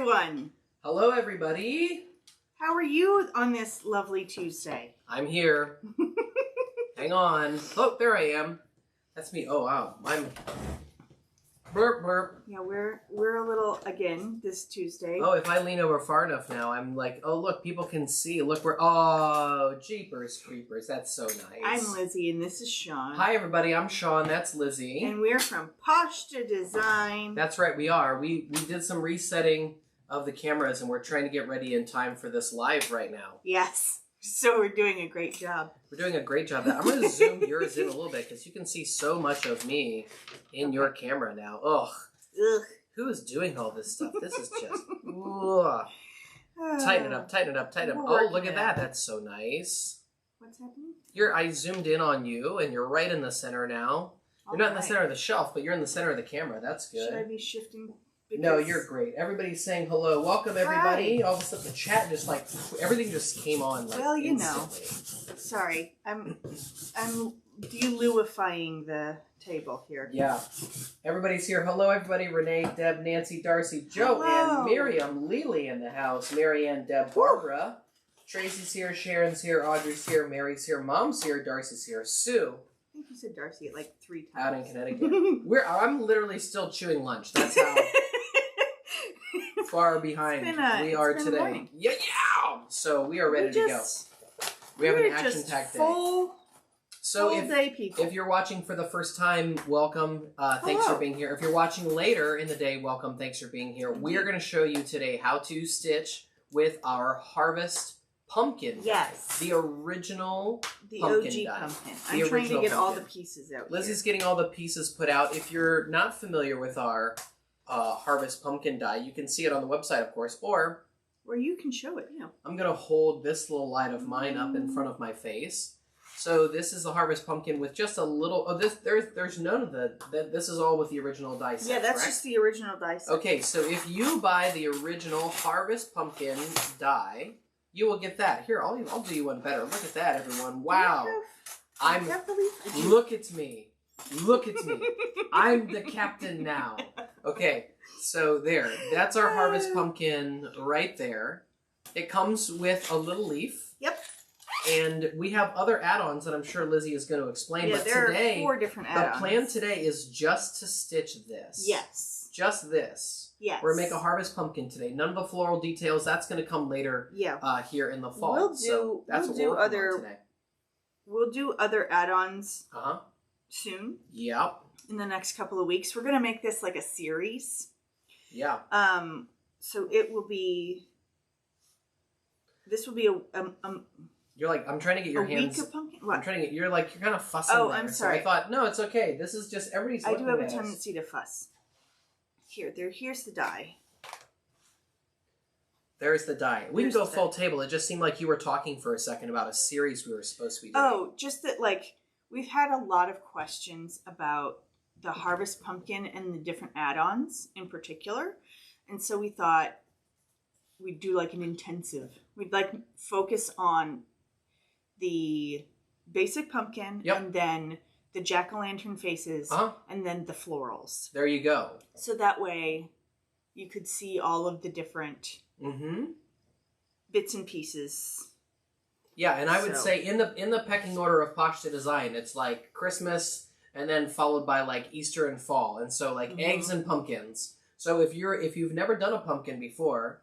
everyone. Hello, everybody. How are you on this lovely Tuesday? I'm here. Hang on. Oh, there I am. That's me. Oh, wow. I'm... Blurp, blurp. Yeah, we're a little, again, this Tuesday. Oh, if I lean over far enough now, I'm like, oh, look, people can see. Look, we're... Oh, jeepers creepers. That's so nice. I'm Lizzie, and this is Sean. Hi, everybody. I'm Sean. That's Lizzie. And we're from Pasta Design. That's right. We are. We did some resetting of the cameras, and we're trying to get ready in time for this live right now. Yes. So we're doing a great job. We're doing a great job. I'm going to zoom yours in a little bit because you can see so much of me in your camera now. Ugh. Who is doing all this stuff? This is just... Ugh. Tighten it up, tighten it up, tighten it up. Oh, look at that. That's so nice. What's happening? I zoomed in on you, and you're right in the center now. You're not in the center of the shelf, but you're in the center of the camera. That's good. Should I be shifting? No, you're great. Everybody's saying hello. Welcome, everybody. Hi. All of a sudden, the chat just like everything just came on. Like, well, you instantly. know. Sorry, I'm deluifying the table here. Yeah, everybody's here. Hello, everybody. Renee, Deb, Nancy, Darcy, Joe, hello. and Miriam, Lily in the house. Marianne, Deb, Barbara. Tracy's here. Sharon's here. Audrey's here. Mary's here. Mom's here. Darcy's here. Sue. I think you said Darcy like 3 times. Out in Connecticut. I'm literally still chewing lunch. That's how far behind we are today. Yeah. So we are ready to go. We have an action-packed day. Full day, people. If you're watching for the first time, welcome. Thanks for being here. If you're watching later in the day, welcome. Thanks for being here. We are going to show you today how to stitch with our Harvest Pumpkin. Yes. The original the pumpkin OG die. pumpkin. I'm trying to get all the pieces out. Lizzie's getting all the pieces put out. If you're not familiar with our Harvest Pumpkin die, you can see it on the website, of course, or you can show it. Yeah. I'm going to hold this little light of mine up in front of my face. So this is the Harvest Pumpkin with just a little... Oh, there's none of this is all with the original die set, yeah, that's correct? just the original die set. Okay, so if you buy the original Harvest Pumpkin die, you will get that. Here, I'll do you one better. Look at that, everyone. Wow. Look at me. Look at me. I'm the captain now. Okay, so there. That's our Harvest Pumpkin right there. It comes with a little leaf. Yep. And we have other add-ons that I'm sure Lizzie is going to explain. Yeah, but there today, are 4 different add-ons. The plan today is just to stitch this. Yes. Just this. Yes. We're going to make a Harvest Pumpkin today. None of the floral details. That's going to come later here in the fall. We'll do other add-ons soon. Yep. In the next couple of weeks. We're going to make this like a series. Yeah. So it will be... This will be You're like, I'm trying to get your hands... week of pumpkin? What? I'm trying to get... You're like, you're kind of fussing there. I'm sorry. So I thought, no, it's okay. This is just... Everybody's I do have a tendency to fuss. Here's the die. There's the die. We can go full table. It just seemed like you were talking for a second about a series we were supposed to be doing. Oh, just that, like, we've had a lot of questions about the Harvest Pumpkin and the different add-ons in particular. And so we thought we'd do, like, an intensive. We'd, like, focus on the basic pumpkin and then the jack-o'-lantern faces and then the florals. There you go. So that way you could see all of the different bits and pieces. Yeah, and I would say in the pecking order of Pasta Design, it's like Christmas and then followed by like Easter and fall. And so like eggs and pumpkins. So if you've never done a pumpkin before,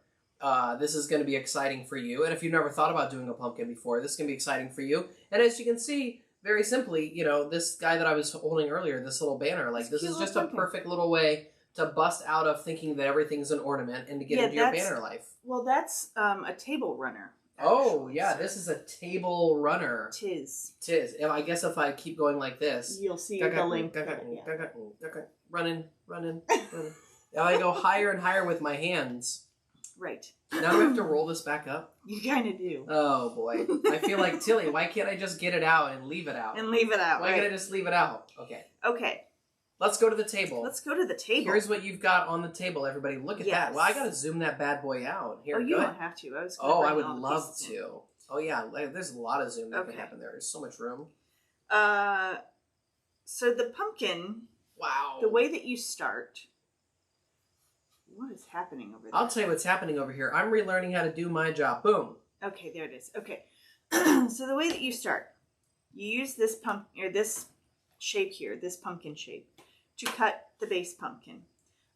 this is going to be exciting for you. And if you've never thought about doing a pumpkin before, this is going to be exciting for you. And as you can see, very simply, you know, this guy that I was holding earlier, this little banner, like this is just a perfect little way to bust out of thinking that everything's an ornament and to get into your banner life. Well, that's a table runner. Actually, oh, yeah, this is a table runner. Tis. And I guess if I keep going like this... You'll see the link. Running. Now I go higher and higher with my hands. Right. Now do I have to roll this back up? You kind of do. Oh, boy. I feel like Tilly. Why can't I just get it out and leave it out? Why can't I just leave it out? Okay. Okay. Let's go to the table. Let's go to the table. Here's what you've got on the table, everybody. Look at that. Well, I got to zoom that bad boy out. Here, you don't have to. I would love to. Oh, yeah. There's a lot of zoom that can happen there. There's so much room. So the pumpkin... Wow. The way that you start... what is happening over there? I'll tell you what's happening over here. I'm relearning how to do my job. Boom. Okay, there it is. Okay. So the way that you start, you use this this shape here, this pumpkin shape, to cut the base pumpkin.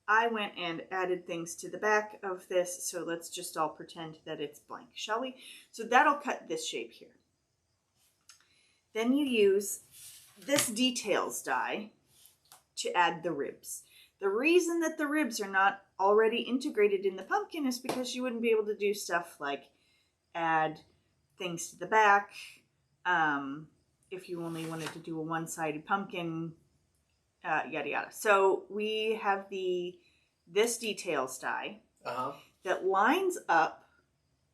I went and added things to the back of this, so let's just all pretend that it's blank, shall we? So that'll cut this shape here. Then you use this details die to add the ribs. The reason that the ribs are not already integrated in the pumpkin is because you wouldn't be able to do stuff like add things to the back. If you only wanted to do a one-sided pumpkin, yada yada. So we have this details die that lines up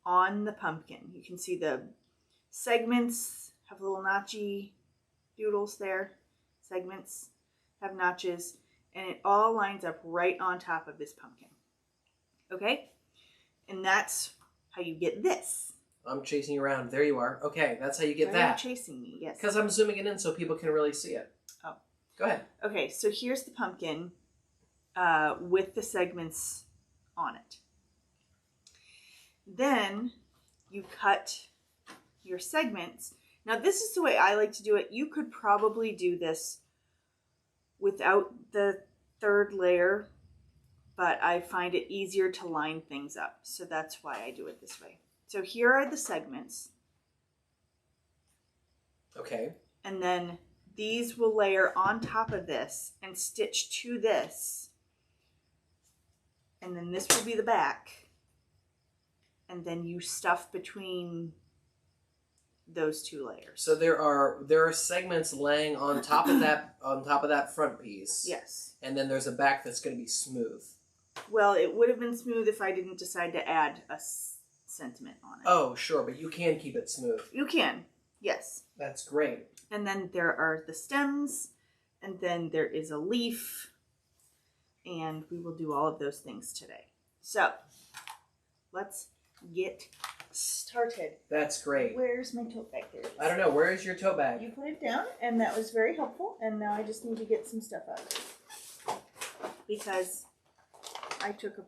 on the pumpkin. You can see the segments have little notchy doodles there. Segments have notches, and it all lines up right on top of this pumpkin. Okay? And that's how you get this. I'm chasing you around. There you are. Okay, that's how you get that. You're chasing me, yes. Because I'm zooming it in so people can really see it. Oh. Go ahead. Okay, so here's the pumpkin with the segments on it. Then you cut your segments. Now this is the way I like to do it. You could probably do this without the third layer, but I find it easier to line things up. So that's why I do it this way. So here are the segments. Okay. And then these will layer on top of this and stitch to this. And then this will be the back. And then you stuff between those two layers. So there are segments laying on top of that front piece. Yes. And then there's a back that's going to be smooth. Well, it would have been smooth if I didn't decide to add a sentiment on it. Oh, sure, but you can keep it smooth. You can, yes. That's great. And then there are the stems, and then there is a leaf, and we will do all of those things today. So, let's get started. That's great. Where's my tote bag? There it is. I don't know. Where is your tote bag? You put it down, and that was very helpful, and now I just need to get some stuff out of it. Because I took a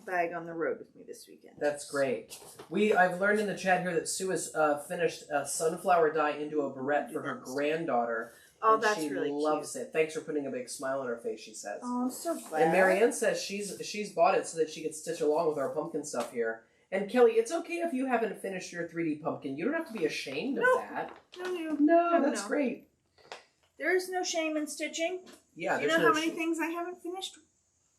bag on the road with me this weekend. That's great. I've learned in the chat here that Sue has finished a sunflower dye into a barrette for her granddaughter. Oh, and that's she really loves cute. it. Thanks for putting a big smile on her face, she says. Oh, I'm so glad. And Marianne says she's bought it so that she could stitch along with our pumpkin stuff here. And Kelly, it's okay if you haven't finished your 3D pumpkin. You don't have to be ashamed of that. No, that's great. There is no shame in stitching. Yeah, Do you know how many things I haven't finished?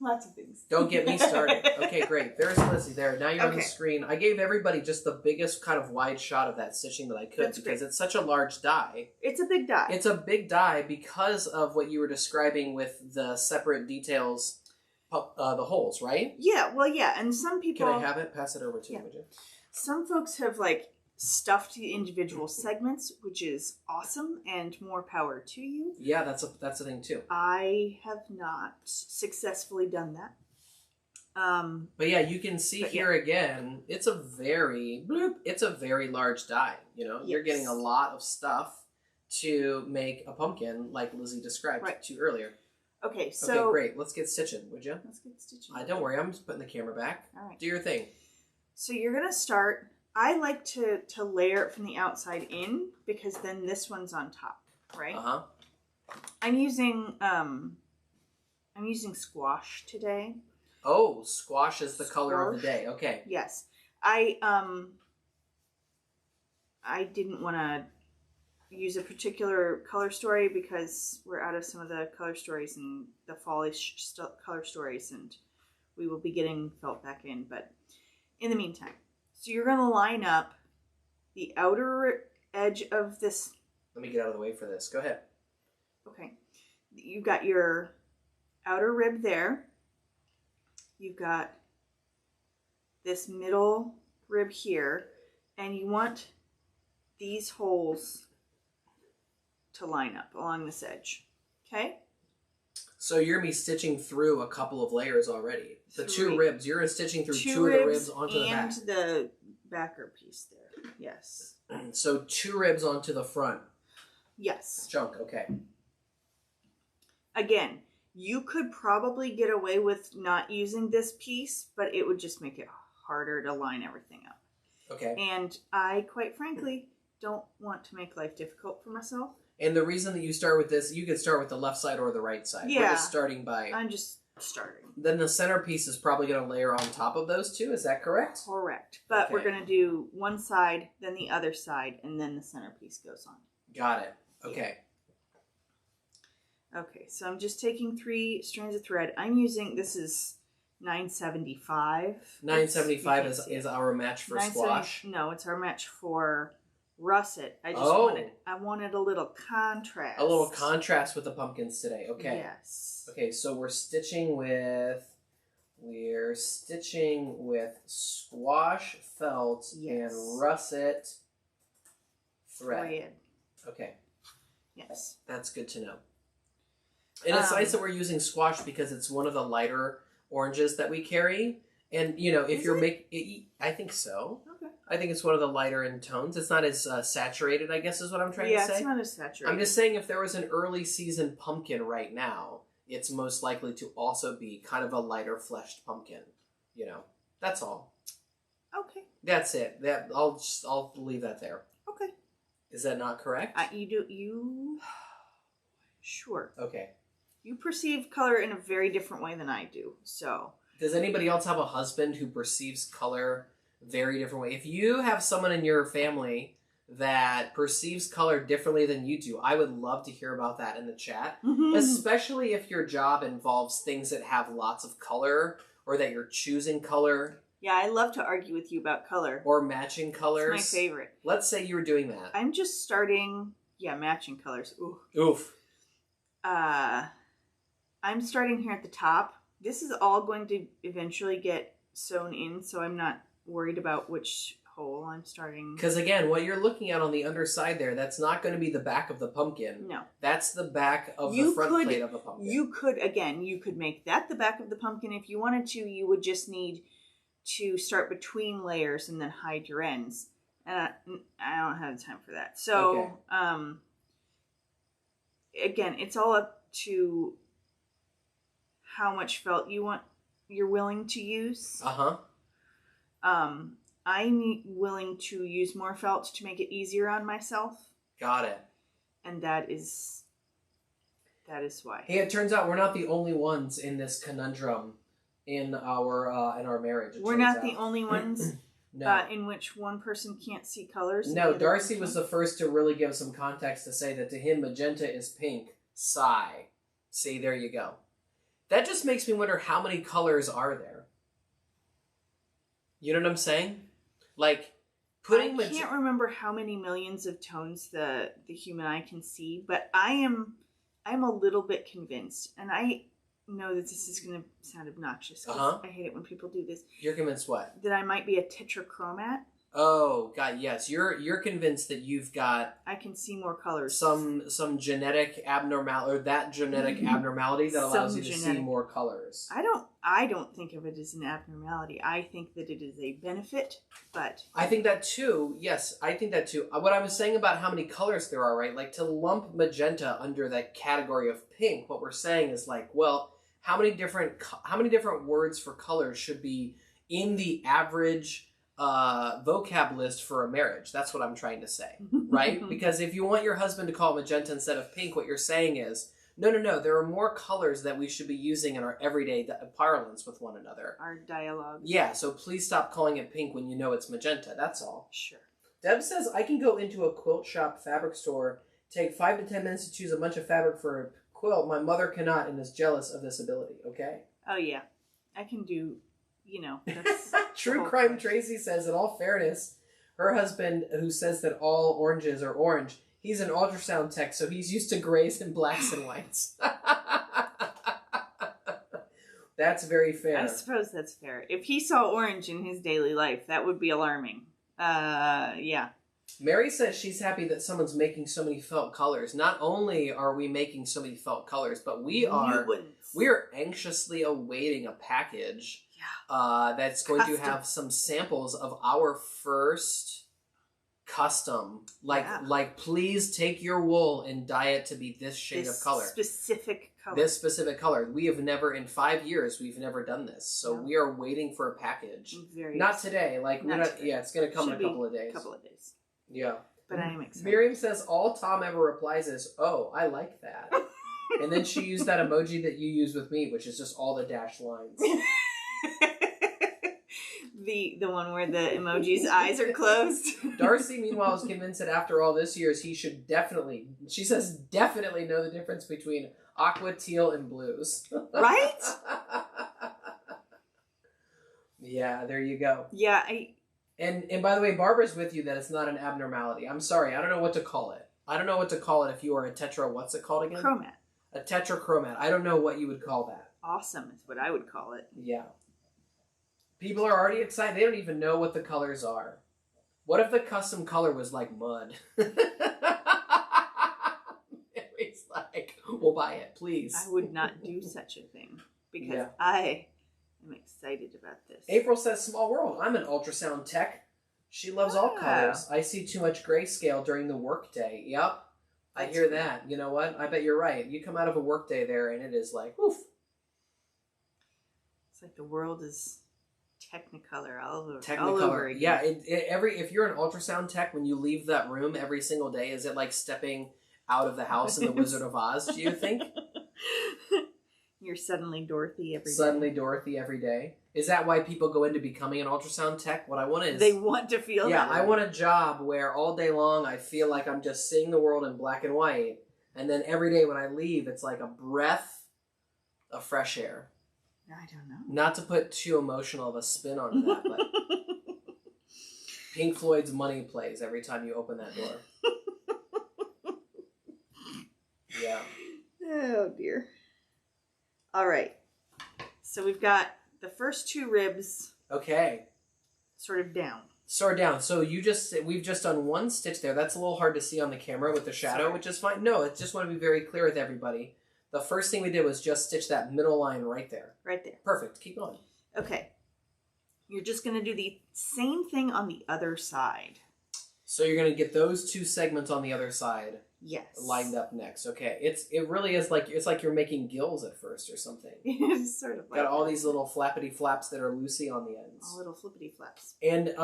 Lots of things. Don't get me started. Okay, great. There's Lizzie there. Now you're on the screen. I gave everybody just the biggest kind of wide shot of that stitching that I could because it's such a large die. It's a big die. It's a big die because of what you were describing with the separate details, the holes, right? Yeah, well, yeah. And some people... Can I have it? Pass it over to you, would you? Some folks have, stuffed the individual segments, which is awesome, and more power to you. Yeah, that's a thing too. I have not successfully done that. But yeah, you can see here again, it's a very large die. You know, you're getting a lot of stuff to make a pumpkin, like Lizzie described to you earlier. Okay, so... Okay, great. Let's get stitching, would you? Let's get stitching. Don't worry, I'm just putting the camera back. All right. Do your thing. So you're going to start... I like to layer it from the outside in because then this one's on top, right? Uh-huh. I'm using squash today. Oh, squash is the color of the day. Okay. Yes. I didn't want to use a particular color story because we're out of some of the color stories and the fallish color stories, and we will be getting felt back in, but in the meantime. So you're going to line up the outer edge of this. Let me get out of the way for this. Go ahead. Okay. You've got your outer rib there. You've got this middle rib here. And you want these holes to line up along this edge. Okay? So you're going to be stitching through a couple of layers already. The two ribs. You're stitching through two of the ribs onto the back. And the backer piece there. Yes. So 2 ribs onto the front. Yes. Chunk. Okay. Again, You could probably get away with not using this piece, but it would just make it harder to line everything up. Okay. And I, quite frankly, don't want to make life difficult for myself. And the reason that you start with this, you could start with the left side or the right side. Yeah. We're just starting by... I'm just starting. Then the centerpiece is probably going to layer on top of those two. Is that correct? Correct. But we're going to do one side, then the other side, and then the centerpiece goes on. Got it. Okay. Okay, so I'm just taking 3 strands of thread. I'm using, this is 975. 975 is our match for squash? No, it's our match for russet. I just wanted a little contrast. A little contrast with the pumpkins today. Okay. Yes. Okay, so we're stitching with squash felt and russet thread. Okay. Yes. That's good to know. And it's nice that we're using squash because it's one of the lighter oranges that we carry. And, you know, if you're making... I think so. Okay. I think it's one of the lighter in tones. It's not as saturated, I guess is what I'm trying to say. Yeah, it's not as saturated. I'm just saying if there was an early season pumpkin right now, it's most likely to also be kind of a lighter fleshed pumpkin. You know, that's all. Okay. That's it. I'll leave that there. Okay. Is that not correct? Sure. Okay. You perceive color in a very different way than I do, so... Does anybody else have a husband who perceives color very different way? If you have someone in your family that perceives color differently than you do, I would love to hear about that in the chat. Especially if your job involves things that have lots of color or that you're choosing color. Yeah, I love to argue with you about color. Or matching colors. It's my favorite. Let's say you were doing that. I'm just starting... Yeah, matching colors. Ooh. Oof. I'm starting here at the top. This is all going to eventually get sewn in, so I'm not worried about which hole I'm starting. Because again, what you're looking at on the underside there, that's not going to be the back of the pumpkin. No. That's the back of the front plate of the pumpkin. You could make that the back of the pumpkin if you wanted to. You would just need to start between layers and then hide your ends. And I don't have time for that. So, again, it's all up to how much felt you're willing to use. I'm willing to use more felt to make it easier on myself. Got it. And that is why. Hey, it turns out we're not the only ones in this conundrum in our marriage. We're not the only ones no. In which one person can't see colors. No, Darcy was the first to really give some context to say that to him magenta is pink. Sigh. See, there you go. That just makes me wonder how many colors are there. You know what I'm saying? Like, putting... I can't remember how many millions of tones the human eye can see, but I'm a little bit convinced, and I know that this is going to sound obnoxious. I hate it when people do this. You're convinced what? That I might be a tetrachromat. Oh, God, yes. You're convinced that you've got... I can see more colors. Some genetic abnormality, or that genetic abnormality that allows you to see more colors. I don't think of it as an abnormality. I think that it is a benefit, but... I think that too. Yes, I think that too. What I was saying about how many colors there are, right? Like, to lump magenta under that category of pink, what we're saying is like, well, how many different words for colors should be in the average... vocab list for a marriage. That's what I'm trying to say, right? Because if you want your husband to call magenta instead of pink, what you're saying is, no, there are more colors that we should be using in our everyday parlance with one another. Our dialogue. Yeah, so please stop calling it pink when you know it's magenta. That's all. Sure. Deb says, I can go into a quilt shop fabric store, take 5 to 10 minutes to choose a bunch of fabric for a quilt. My mother cannot and is jealous of this ability, okay? Oh, yeah. I can do... You know, that's True Crime Tracy says, in all fairness, her husband, who says that all oranges are orange, he's an ultrasound tech, so he's used to grays and blacks and whites. That's very fair. I suppose that's fair. If he saw orange in his daily life, that would be alarming. Yeah. Mary says she's happy that someone's making so many felt colors. Not only are we making so many felt colors, but we are anxiously awaiting a package that's going to have some samples of our first custom. Like, please take your wool and dye it to be this shade of color. Specific color. This specific color. We have never, in 5 years, we've never done this. So we are waiting for a package. Not today. Like, we're not, yeah, it's going to come in a couple of days. A couple of days. Yeah. But I am excited. Miriam says, all Tom ever replies is, oh, I like that. And then she used that emoji that you use with me, which is just all the dashed lines. The one where the emoji's eyes are closed. Darcy, meanwhile, is convinced that after all this years, he should definitely, she says, definitely know the difference between aqua, teal, and blues. Right? Yeah, there you go. Yeah, And by the way, Barbara's with you that it's not an abnormality. I'm sorry, I don't know what to call it. I don't know what to call it if you are a tetra, what's it called again? Chromat. A tetrachromat. I don't know what you would call that. Awesome is what I would call it. Yeah. People are already excited. They don't even know what the colors are. What if the custom color was like mud? It's like, we'll buy it, please. I would not do such a thing because I am excited about this. April says, small world. I'm an ultrasound tech. She loves all colors. I see too much grayscale during the workday. Yep. I hear that. You know what? I bet you're right. You come out of a workday there and it is like, woof. It's like the world is Technicolor all over. Technicolor. All over again. Yeah, if you're an ultrasound tech, when you leave that room every single day, is it like stepping out of the house in the Wizard of Oz? Do you think? You're suddenly Dorothy every day. Suddenly Dorothy every day. Is that why people go into becoming an ultrasound tech? What I want is they want to feel. Yeah, that I want a job where all day long I feel like I'm just seeing the world in black and white, and then every day when I leave, it's like a breath of fresh air. I don't know. Not to put too emotional of a spin on that, but Pink Floyd's Money plays every time you open that door. Yeah. Oh, dear. All right. So we've got the first two ribs. Okay. Sort of down. Sort down. So we've just done one stitch there. That's a little hard to see on the camera with the shadow, which is fine. No, I just want to be very clear with everybody. The first thing we did was just stitch that middle line right there. Right there. Perfect. Keep going. Okay. You're just going to do the same thing on the other side. So you're going to get those two segments on the other side. Yes. Lined up next. Okay. It really is like, it's like you're making gills at first or something. It's sort of like got all these little flappity flaps that are loosey on the ends. All little flippity flaps. And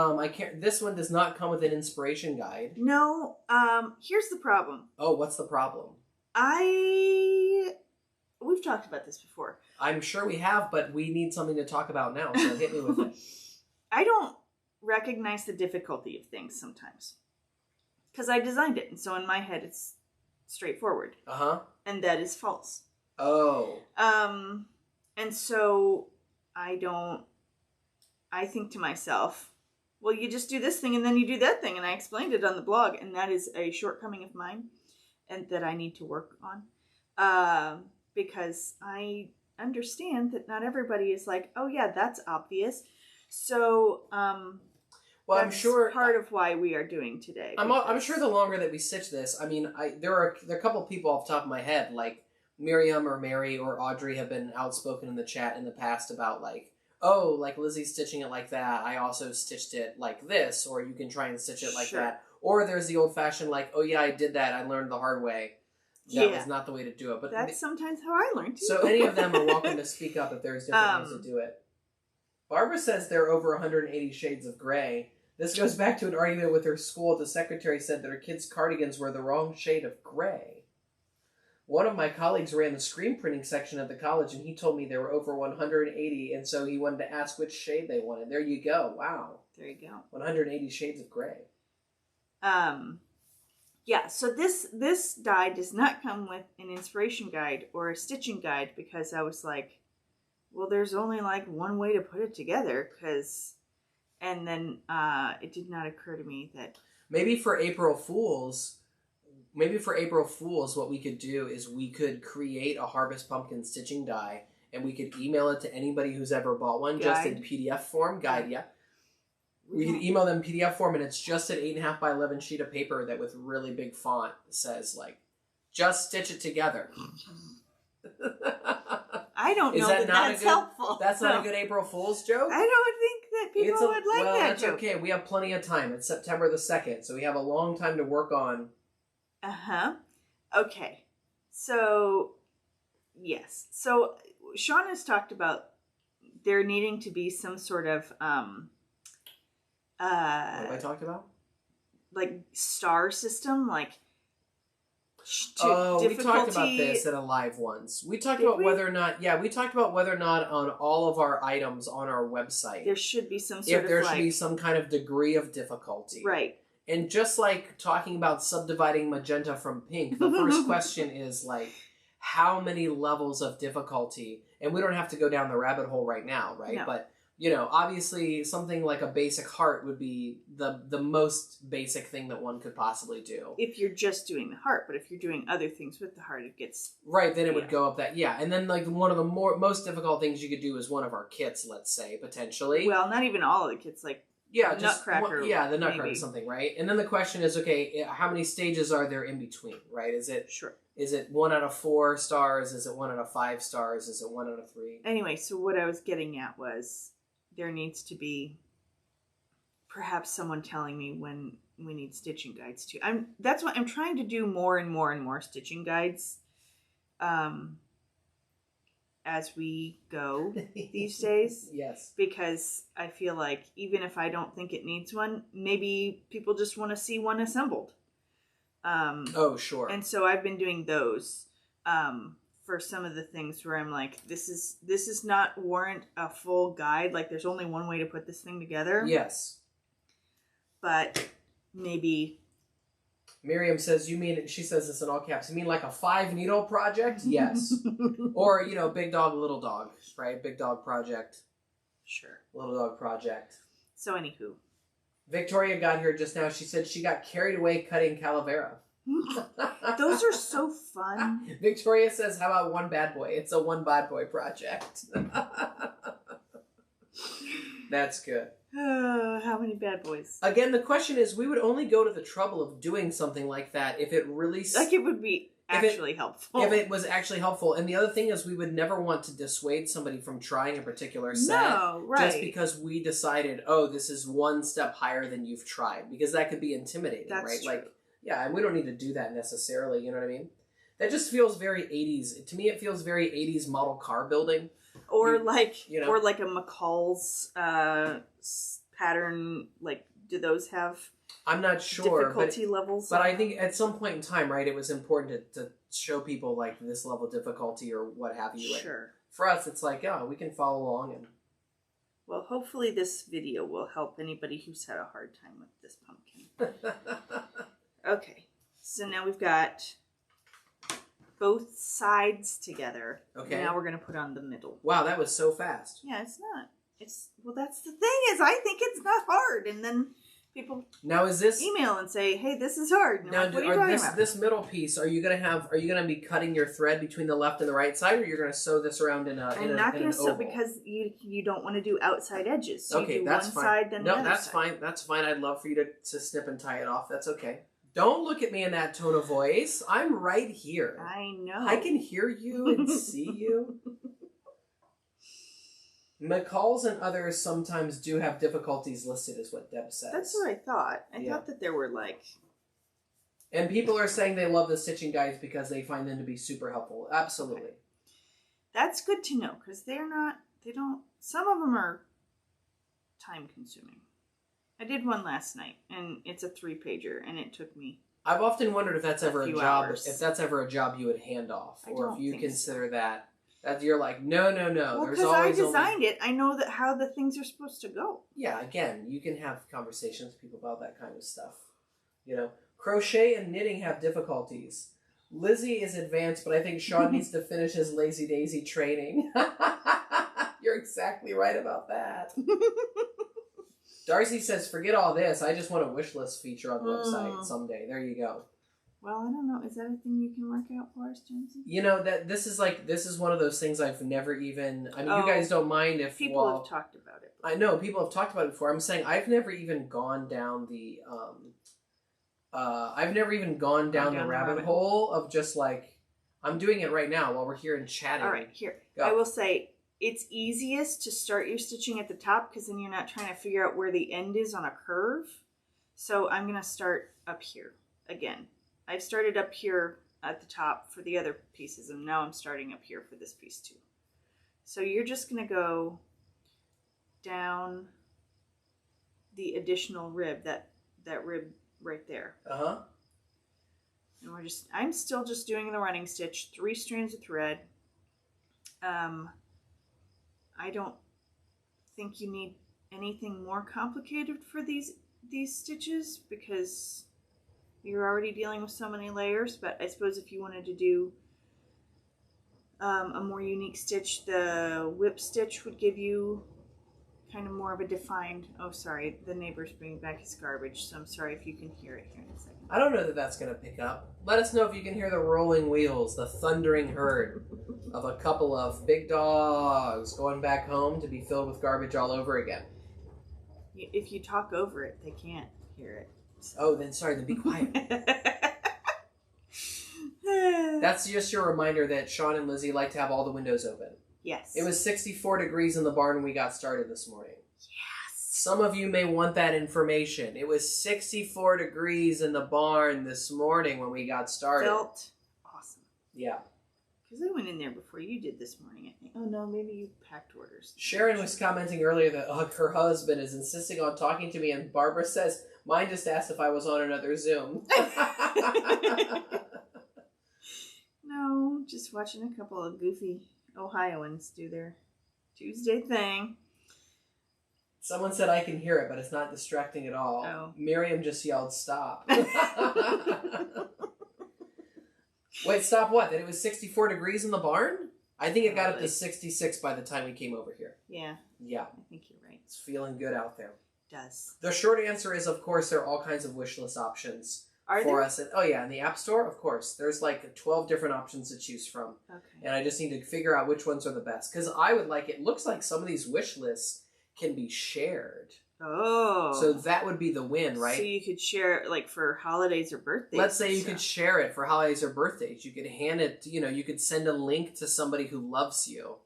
this one does not come with an inspiration guide. No. Here's the problem. Oh, what's the problem? We've talked about this before. I'm sure we have, but we need something to talk about now, so hit me with it. I don't recognize the difficulty of things sometimes. Because I designed it, and so in my head it's straightforward. Uh-huh. And that is false. Oh. And so I think to myself, well, you just do this thing and then you do that thing, and I explained it on the blog, and that is a shortcoming of mine and that I need to work on. Because I understand that not everybody is like, oh yeah, that's obvious. So, well, that's I'm sure part of why we are doing today. I'm sure the longer that we stitch this, I mean, there are a couple people off the top of my head, like Miriam or Mary or Audrey have been outspoken in the chat in the past about like, oh, like Lizzie's stitching it like that. I also stitched it like this, or you can try and stitch it like that. Or there's the old fashioned like, oh yeah, I did that. I learned the hard way. That was not the way to do it. But that's sometimes how I learned too. So any of them are welcome to speak up if there's different ways to do it. Barbara says there are over 180 shades of gray. This goes back to an argument with her school. The secretary said that her kids' cardigans were the wrong shade of gray. One of my colleagues ran the screen printing section at the college, and he told me there were over 180, and so he wanted to ask which shade they wanted. There you go. Wow. There you go. 180 shades of gray. Yeah, so this die does not come with an inspiration guide or a stitching guide because I was like, well, there's only like one way to put it together and then it did not occur to me that maybe for April Fools, what we could do is we could create a Harvest Pumpkin stitching die and we could email it to anybody who's ever bought one just in PDF form. Guide, yeah. We could email them PDF form, and it's just an 8.5 by 11 sheet of paper that with really big font says, like, just stitch it together. I don't know that that's helpful. That's not a good April Fool's joke? I don't think that people would like that joke. Okay. We have plenty of time. It's September the 2nd, so we have a long time to work on. Uh-huh. Okay. So Yes. So Sean has talked about there needing to be some sort of What have I talked about? like star system, like we talked about this in a live once. We talked about whether or not, we talked about whether or not on all of our items on our website there should be some sort if there should be some kind of degree of difficulty. Right. And just like talking about subdividing magenta from pink, the first question is like, how many levels of difficulty? And we don't have to go down the rabbit hole right now, right? No. But obviously something like a basic heart would be the most basic thing that one could possibly do. If you're just doing the heart, but if you're doing other things with the heart, it gets... Right, then it would go up that, And then like one of the most difficult things you could do is one of our kits, let's say, potentially. Well, not even all of the kits, like Nutcracker. The Nutcracker something, right? And then the question is, okay, how many stages are there in between, right? Is it 1 out of 4 stars? Is it 1 out of 5 stars? Is it 1 out of 3? Anyway, so what I was getting at was there needs to be perhaps someone telling me when we need stitching guides too. That's what I'm trying to do, more and more and more stitching guides as we go these days. Yes. Because I feel like even if I don't think it needs one, maybe people just want to see one assembled. Sure. And so I've been doing those for some of the things where I'm like, this is not warrant a full guide. Like there's only one way to put this thing together. Yes. But maybe... Miriam says, she says this in all caps, you mean like a 5 needle project? Yes. Or, big dog, little dog, right? Big dog project. Sure. Little dog project. So anywho. Victoria got here just now. She said she got carried away cutting calavera. Those are so fun. Victoria says, how about one bad boy? It's a one bad boy project. That's good. How many bad boys? Again, the question is, we would only go to the trouble of doing something like that if it really... Like it would be actually helpful. If it was actually helpful. And the other thing is, we would never want to dissuade somebody from trying a particular set. No, right. Just because we decided, this is one step higher than you've tried. Because that could be intimidating, That's right? true. Like, and we don't need to do that necessarily, you know what I mean? That just feels very 80s. To me, it feels very 80s model car building. Or or like a McCall's pattern. Like, do those have? I'm not sure difficulty levels. But I think at some point in time, right, it was important to show people like this level of difficulty or what have you. Sure. And for us, it's like, we can follow along and. Well, hopefully this video will help anybody who's had a hard time with this pumpkin. Okay, so now we've got both sides together. Okay. Now we're going to put on the middle. Wow, that was so fast. Yeah, it's not. Well, that's the thing is I think it's not hard. And then people now is this email and say, hey, this is hard. And now, like, what are you talking about? This middle piece, are you gonna be cutting your thread between the left and the right side, or you're gonna sew this around in a I'm not gonna sew because you don't want to do outside edges. So okay, you do that's one fine. side, then the other that's side. fine. That's fine. I'd love for you to snip and tie it off. That's okay. Don't look at me in that tone of voice. I'm right here. I know. I can hear you and see you. McCall's and others sometimes do have difficulties listed, is what Deb says. That's what I thought. I thought that there were like... And people are saying they love the stitching guides because they find them to be super helpful. Absolutely. Okay. That's good to know because some of them are time consuming. I did one last night and it's a 3-pager and it took me I've often wondered if that's ever a job, hours. if that's ever a job you would hand off, or if you consider so. that you're like, no. Well, because I designed it, I know how the things are supposed to go. Yeah, again, you can have conversations with people about that kind of stuff. Crochet and knitting have difficulties. Lizzie is advanced, but I think Sean needs to finish his Lazy Daisy training. You're exactly right about that. Darcy says, forget all this. I just want a wish list feature on the website someday. There you go. Well, I don't know. Is that a thing you can work out for us, Jonesy? This is one of those things I've never even... I mean, you guys don't mind if... People have talked about it. I know, people have talked about it before. I'm saying I've never even gone down the... the rabbit hole of just like... I'm doing it right now while we're here and chatting. All right, here. Go. I will say... It's easiest to start your stitching at the top because then you're not trying to figure out where the end is on a curve. So I'm going to start up here again. I've started up here at the top for the other pieces, and now I'm starting up here for this piece too. So you're just going to go down the additional rib, that rib right there. And I'm still just doing the running stitch, 3 strands of thread. I don't think you need anything more complicated for these stitches because you're already dealing with so many layers, but I suppose if you wanted to do a more unique stitch, the whip stitch would give you kind of more of a defined... Oh, sorry, the neighbor's bringing back his garbage, so I'm sorry if you can hear it here in a second. I don't know that that's going to pick up. Let us know if you can hear the rolling wheels, the thundering herd of a couple of big dogs going back home to be filled with garbage all over again. If you talk over it, they can't hear it. So. Oh, then sorry, then be quiet. That's just your reminder that Sean and Lizzie like to have all the windows open. Yes. It was 64 degrees in the barn when we got started this morning. Yes. Some of you may want that information. It was 64 degrees in the barn this morning when we got started. Felt awesome. Yeah. Because I went in there before you did this morning, I think. Oh, no, maybe you packed orders. Sharon was commenting earlier that her husband is insisting on talking to me, and Barbara says, mine just asked if I was on another Zoom. No, just watching a couple of goofy Ohioans do their Tuesday thing. Someone said I can hear it, but it's not distracting at all. Oh. Miriam just yelled, stop. Wait, stop what? That it was 64 degrees in the barn? I think it got up to 66 by the time we came over here. Yeah. Yeah. I think you're right. It's feeling good out there. It does. The short answer is, of course, there are all kinds of wish list options. Are for there? us. Oh, yeah, in the App Store, of course. There's like 12 different options to choose from. Okay. And I just need to figure out which ones are the best. Because I would like, it looks like some of these wish lists can be shared. Oh. So that would be the win, right? So you could share it like for holidays or birthdays. Let's say you could share it for holidays or birthdays. You could hand it, you could send a link to somebody who loves you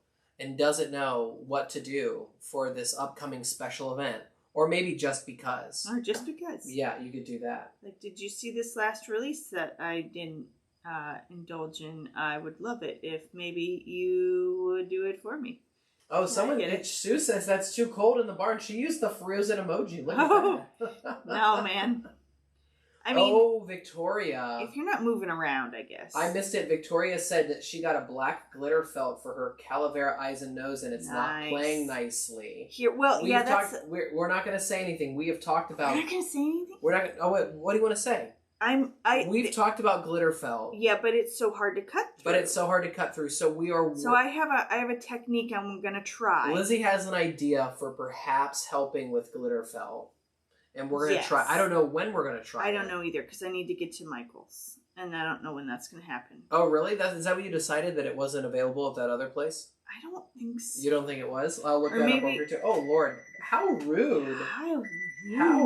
and doesn't know what to do for this upcoming special event. Or maybe just because. Or just because. Yeah, you could do that. Like, did you see this last release that I didn't indulge in? I would love it if maybe you would do it for me. Oh, Sue says that's too cold in the barn. She used the frozen emoji. Look at that. No, man. I mean, oh, Victoria. If you're not moving around, I guess. I missed it. Victoria said that she got a black glitter felt for her Calavera eyes and nose, and it's not playing nicely. We're not going to say anything. We have talked about... We're not going to say anything? We're not. Oh, what do you want to say? We've talked about glitter felt. Yeah, but it's so hard to cut through. So we are... So I have a technique I'm going to try. Lizzie has an idea for perhaps helping with glitter felt. And we're going to try. I don't know when we're going to try. I don't know either, because I need to get to Michael's. And I don't know when that's going to happen. Oh, really? Is that what you decided, that it wasn't available at that other place? I don't think so. You don't think it was? I'll look that up over here, too. Oh, Lord. How rude. How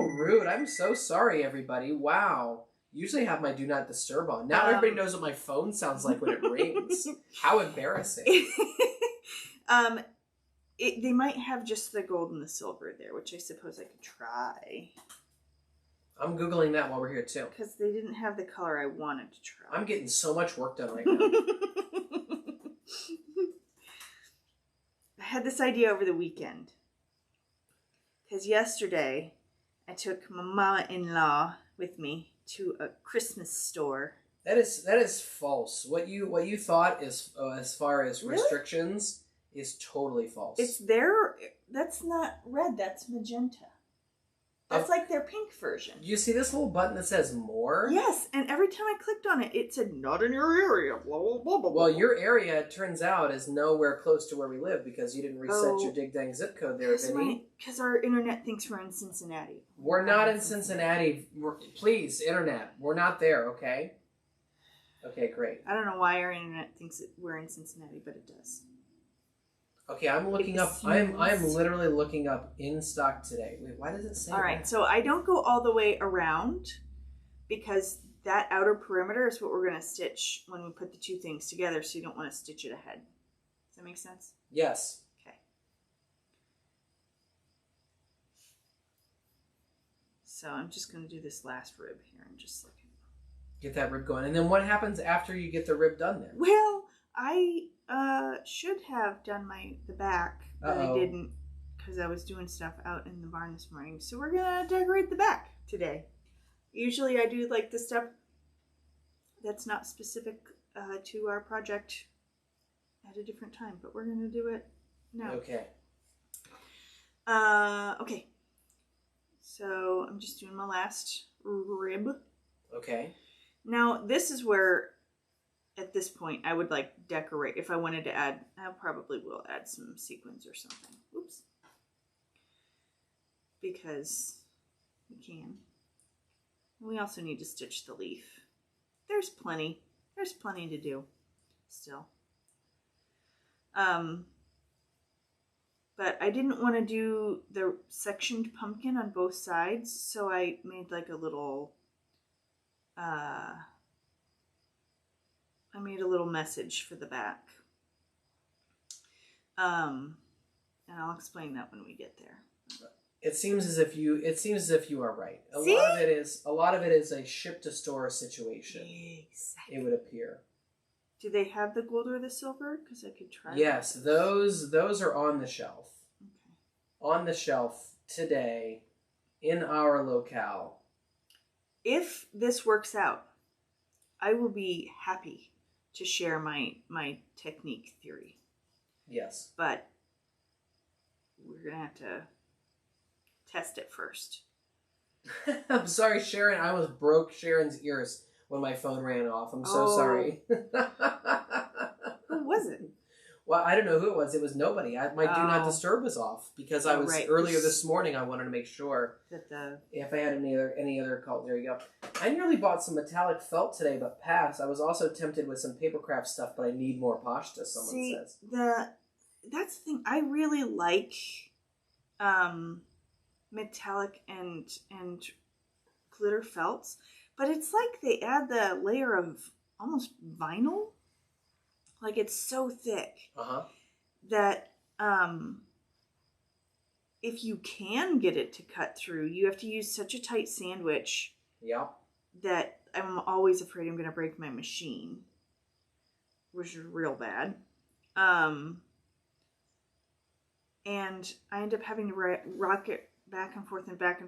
rude. I'm so sorry, everybody. Wow. Usually I have my Do Not Disturb on. Now everybody knows what my phone sounds like when it rings. How embarrassing. They might have just the gold and the silver there, which I suppose I could try. I'm Googling that while we're here, too. Because they didn't have the color I wanted to try. I'm getting so much work done right now. I had this idea over the weekend. Because yesterday, I took my mama-in-law with me to a Christmas store. That is false. What you thought is, as far as restrictions... is totally false. It's that's not red, that's magenta. That's like their pink version. Do you see this little button that says more? Yes, and every time I clicked on it, it said, not in your area, blah, blah, blah, blah. Well, your area, it turns out, is nowhere close to where we live because you didn't reset your dig-dang zip code there, Vinny. Because our internet thinks we're in Cincinnati. We're not in Cincinnati. Please, internet. We're not there, okay? Okay, great. I don't know why our internet thinks that we're in Cincinnati, but it does. Okay, I'm looking up. I'm literally looking up in stock today. Wait, why does it say? All right, so I don't go all the way around because that outer perimeter is what we're going to stitch when we put the two things together. So you don't want to stitch it ahead. Does that make sense? Yes. Okay. So I'm just going to do this last rib here in just a second. Get that rib going. And then what happens after you get the rib done there? Well, I should have done the back, but I didn't because I was doing stuff out in the barn this morning. So we're gonna decorate the back today. Usually I do like the stuff that's not specific to our project at a different time, but we're gonna do it now. Okay. Okay. So I'm just doing my last rib. Okay. Now this is where, at this point, I would like decorate. If I wanted to add, I probably will add some sequins or something. Oops. Because we can. We also need to stitch the leaf. There's plenty. There's plenty to do still. But I didn't want to do the sectioned pumpkin on both sides, so I made like a little, I made a little message for the back. And I'll explain that when we get there. It seems as if you are right. A See? lot of it is a ship to store situation. Exactly. It would appear. Do they have the gold or the silver? Because I could try. Yes, those are on the shelf. Okay. On the shelf today in our locale. If this works out, I will be happy to share my technique theory. Yes. But we're going to have to test it first. I'm sorry, Sharon. I almost broke Sharon's ears when my phone ran off. I'm so sorry. Who was it? Well, I don't know who it was. It was nobody. My do not disturb was off because I was earlier this morning. I wanted to make sure that if I had any other call. There you go. I nearly bought some metallic felt today, but passed. I was also tempted with some paper craft stuff, but I need more pashta. Someone says that's the thing. I really like metallic and glitter felts, but it's like they add the layer of almost vinyl. Like it's so thick that if you can get it to cut through, you have to use such a tight sandwich. Yep. That I'm always afraid I'm going to break my machine, which is real bad. And I end up having to rock it back and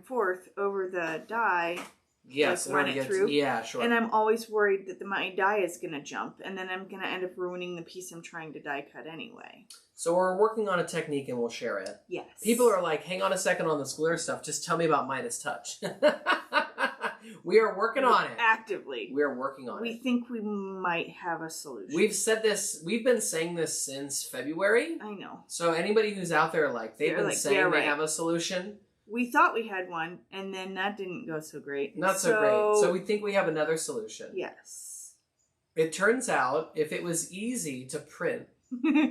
forth over the die. Yes, like run it through. Yeah, sure. And I'm always worried that my die is going to jump, and then I'm going to end up ruining the piece I'm trying to die cut anyway. So we're working on a technique, and we'll share it. Yes. People are like, hang on a second on this glitter stuff. Just tell me about Midas Touch. We are working on it. Actively. We're working on it. We think we might have a solution. We've said this. We've been saying this since February. I know. So anybody who's out there, like, they've been saying they have a solution. We thought we had one, and then that didn't go so great. Not so great. So we think we have another solution. Yes. It turns out, if it was easy to print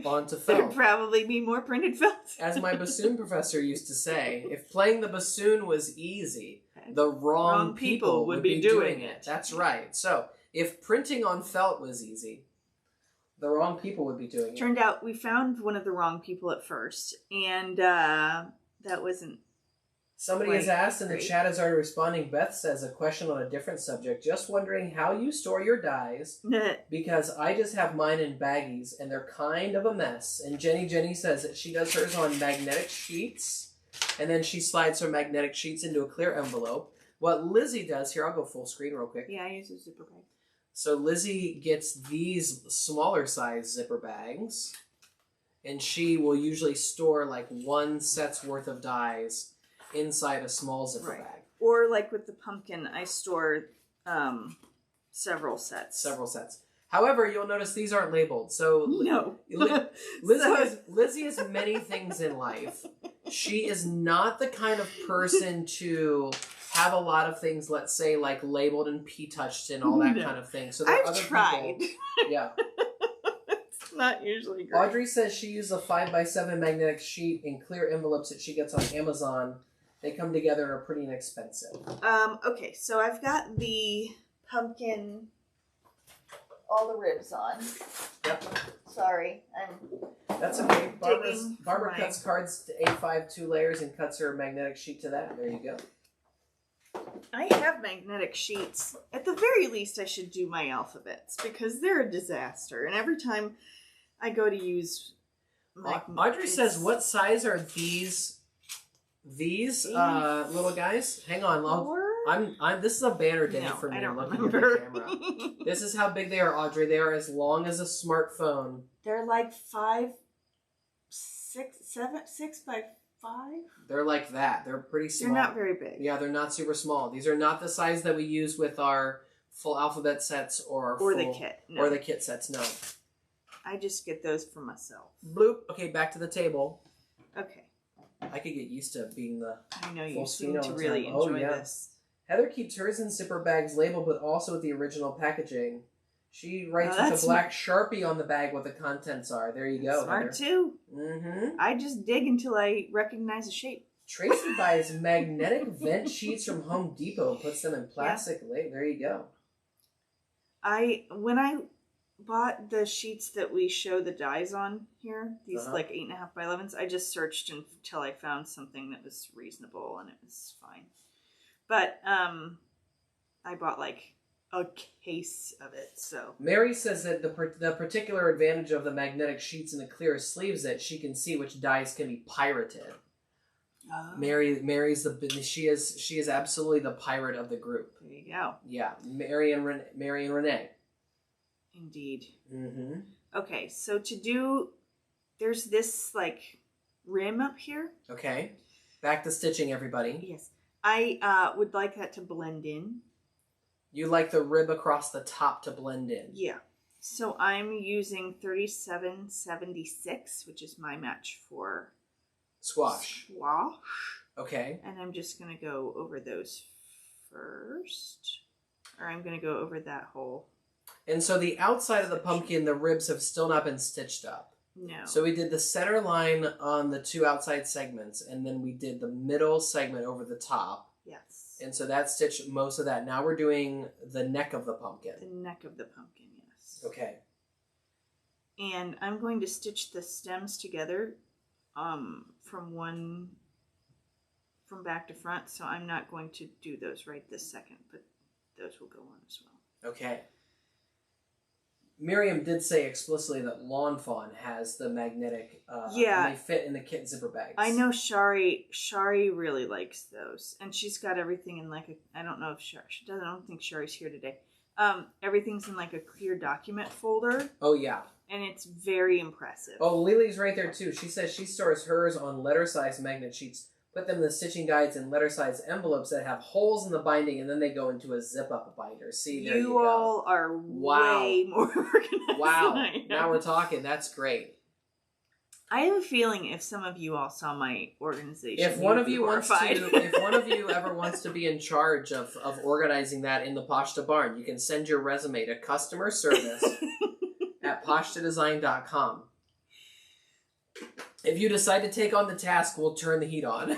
onto felt, there'd probably be more printed felt. As my bassoon professor used to say, if playing the bassoon was easy, the wrong people would be doing it. That's right. So if printing on felt was easy, the wrong people would be doing it. Turned out we found one of the wrong people at first, and that wasn't. Somebody has asked, and the chat is already responding. Beth says a question on a different subject. Just wondering how you store your dies, because I just have mine in baggies, and they're kind of a mess. And Jenny says that she does hers on magnetic sheets, and then she slides her magnetic sheets into a clear envelope. What Lizzie does, here, I'll go full screen real quick. Yeah, I use a zipper bag. So Lizzie gets these smaller size zipper bags, and she will usually store like one set's worth of dies inside a small zipper bag. Or like with the pumpkin, I store several sets. However, you'll notice these aren't labeled. So no. Lizzie has many things in life. She is not the kind of person to have a lot of things, let's say, like labeled and P-touched and all that kind of thing. So there are other tried. People. Yeah. It's not usually great. Audrey says she uses a 5x7 magnetic sheet in clear envelopes that she gets on Amazon. They come together and are pretty inexpensive. Okay, so I've got the pumpkin, all the ribs on. Yep. Sorry, that's okay. Barbara cuts cards to A5 2 layers and cuts her magnetic sheet to that. There you go. I have magnetic sheets. At the very least, I should do my alphabets because they're a disaster. And every time I go to use Audrey says, what size are these little guys? Hang on, this is a banner day for me. I don't remember. At the camera. This is how big they are, Audrey. They are as long as a smartphone. They're like 6 by 5. They're like that. They're pretty small. They're not very big. Yeah, they're not super small. These are not the size that we use with our full alphabet sets or the kit. No. Or the kit sets. No. I just get those for myself. Bloop. Okay, back to the table. Okay. I could get used to being the I know you seem to really enjoy this. Heather keeps hers in zipper bags labeled, but also with the original packaging. She writes with a black Sharpie on the bag what the contents are. There you go. Smart, Heather. Too. Mm-hmm. I just dig until I recognize a shape. Tracy buys magnetic vent sheets from Home Depot and puts them in plastic. Yeah. There you go. When I bought the sheets that we show the dies on here, these like 8.5 by 11s, I just searched until I found something that was reasonable and it was fine. But I bought like a case of it. So Mary says that the particular advantage of the magnetic sheets and the clear sleeves that she can see which dies can be pirated. Oh. Mary's she is absolutely the pirate of the group. There you go. Yeah, Mary and Renee. Indeed. Mm-hmm. Okay, so there's this like rim up here. Okay, back to stitching, everybody. Yes, I would like that to blend in. You like the rib across the top to blend in. Yeah. So I'm using 3776, which is my match for squash. Okay. And I'm just going to go over those first. Or I'm going to go over that whole. And so the outside of the pumpkin, the ribs have still not been stitched up. No. So we did the center line on the 2 outside segments, and then we did the middle segment over the top. Yes. And so that stitched most of that. Now we're doing the neck of the pumpkin. The neck of the pumpkin, yes. Okay. And I'm going to stitch the stems together from back to front. So I'm not going to do those right this second, but those will go on as well. Okay. Miriam did say explicitly that Lawn Fawn has the magnetic, and they fit in the kit zipper bags. I know Shari really likes those, and she's got everything in like I don't know if Shari, I don't think Shari's here today. Everything's in like a clear document folder. Oh yeah. And it's very impressive. Oh, Lily's right there too. She says she stores hers on letter size magnet sheets. Put them in the stitching guides in letter size envelopes that have holes in the binding, and then they go into a zip up binder. See, there you go. You all are way more organized. Wow. Than I am. Now we're talking. That's great. I have a feeling if some of you all saw my organization, if one of you ever wants to be in charge of organizing that in the Pashta Barn, you can send your resume to customer service at pashtadadesign.com. If you decide to take on the task, we'll turn the heat on.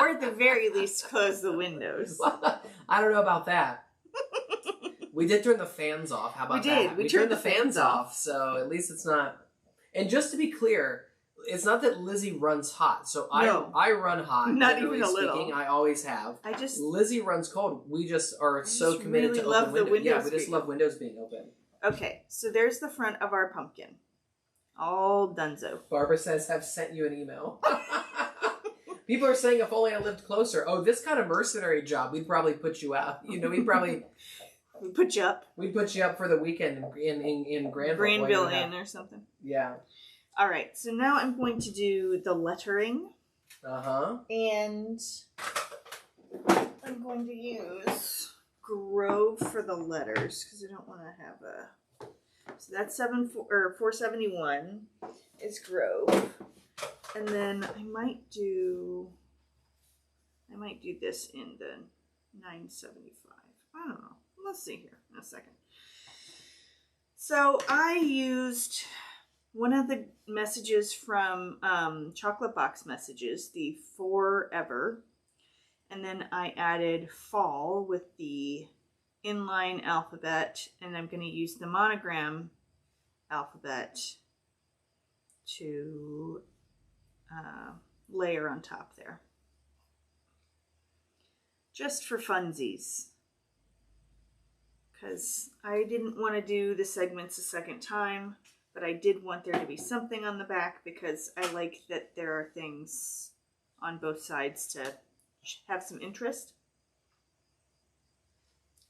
Or at the very least, close the windows. I don't know about that. We did turn the fans off. How about that? We turned the fans off. So at least it's not... And just to be clear, it's not that Lizzie runs hot. So I run hot. Not even a little. I always have. Lizzie runs cold. We just are so committed to open windows. Yeah, we just love windows being open. Okay, so there's the front of our pumpkin. All donezo. Barbara says, have sent you an email. People are saying, if only I lived closer. Oh, this kind of mercenary job, we'd probably put you out. You know, we'd put you up. We'd put you up for the weekend in Granville Inn or something. Yeah. All right, so now I'm going to do the lettering. Uh-huh. And I'm going to use Grove for the letters, because I don't want to have a... So that's 471 is Grove. And then I might do this in the 975. I don't know. Let's see here in a second. So I used one of the messages from Chocolate Box Messages, the Forever. And then I added fall with the inline alphabet, and I'm going to use the monogram alphabet to layer on top there. Just for funsies. Because I didn't want to do the segments a second time, but I did want there to be something on the back because I like that there are things on both sides to have some interest.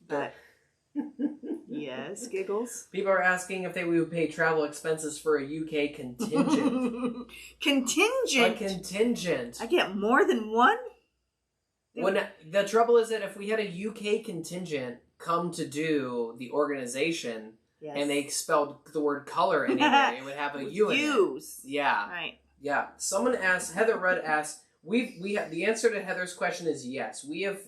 But yes, giggles. People are asking if we would pay travel expenses for a UK contingent. Contingent? A contingent. I get more than one? When the trouble is that if we had a UK contingent come to do the organization, yes, and they spelled the word color anywhere, it would have a U in it. Yeah. Right. Yeah. Someone asked, Heather Rudd asked, we have the answer to Heather's question is yes. We have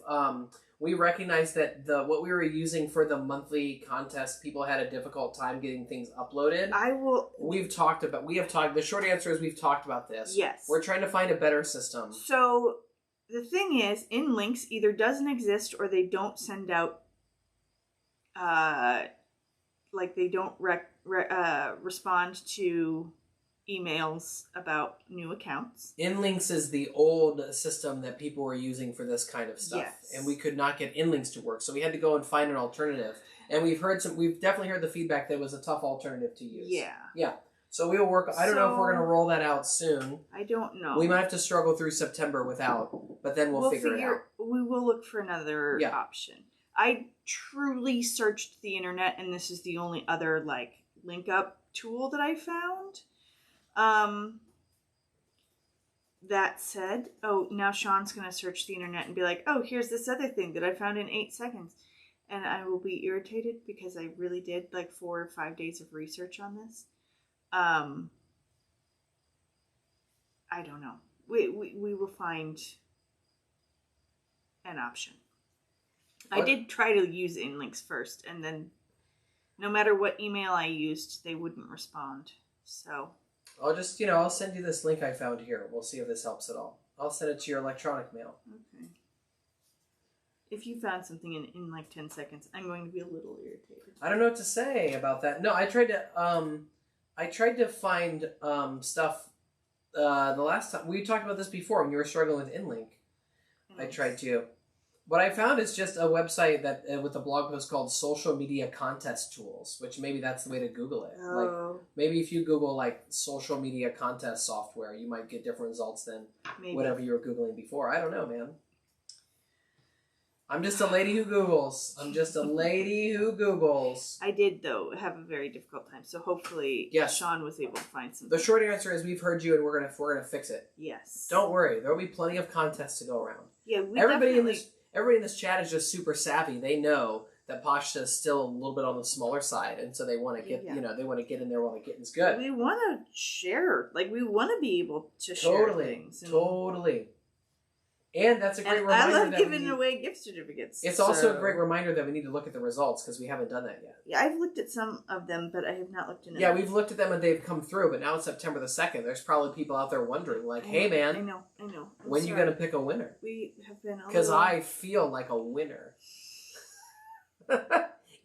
we recognize that what we were using for the monthly contest, people had a difficult time getting things uploaded. The short answer is we've talked about this. Yes. We're trying to find a better system. So the thing is, InLinks either doesn't exist or they don't send out they don't respond to emails about new accounts. InLinks is the old system that people were using for this kind of stuff. Yes. And we could not get InLinks to work, so we had to go and find an alternative. And we've definitely heard the feedback that it was a tough alternative to use. Yeah. Yeah. So we will work. I don't know if we're going to roll that out soon. I don't know. We might have to struggle through September without, but then we'll figure it out. We will look for another option. I truly searched the internet, and this is the only other link up tool that I found. That said, now Sean's going to search the internet and be like, oh, here's this other thing that I found in 8 seconds. And I will be irritated because I really did 4 or 5 days of research on this. I don't know. We will find an option. I did try to use InLinks first, and then no matter what email I used, they wouldn't respond. So I'll just, I'll send you this link I found here. We'll see if this helps at all. I'll send it to your electronic mail. Okay. If you found something in 10 seconds, I'm going to be a little irritated. I don't know what to say about that. No, I tried to find stuff the last time. We talked about this before when you were struggling with InLink. Nice. I tried to. What I found is just a website that with a blog post called Social Media Contest Tools, which maybe that's the way to Google it. Oh. Maybe if you Google social media contest software, you might get different results than whatever you were Googling before. I don't know, man. I'm just a lady who Googles. I did, though, have a very difficult time. So hopefully Sean was able to find something. The short answer is we've heard you and we're gonna fix it. Yes. Don't worry. There will be plenty of contests to go around. Yeah, Everybody in this chat is just super savvy. They know that Pashta is still a little bit on the smaller side, and so they want to get they want to get in there while the getting's good. We want to share. We want to be able to share things. Totally. And that's a great reminder. I love giving away gift certificates. It's also a great reminder that we need to look at the results because we haven't done that yet. Yeah, I've looked at some of them, but I have not looked at them. Yeah, we've looked at them and they've come through, but now it's September the 2nd. There's probably people out there wondering, hey man, I know. When are you going to pick a winner? We have been because I feel like a winner.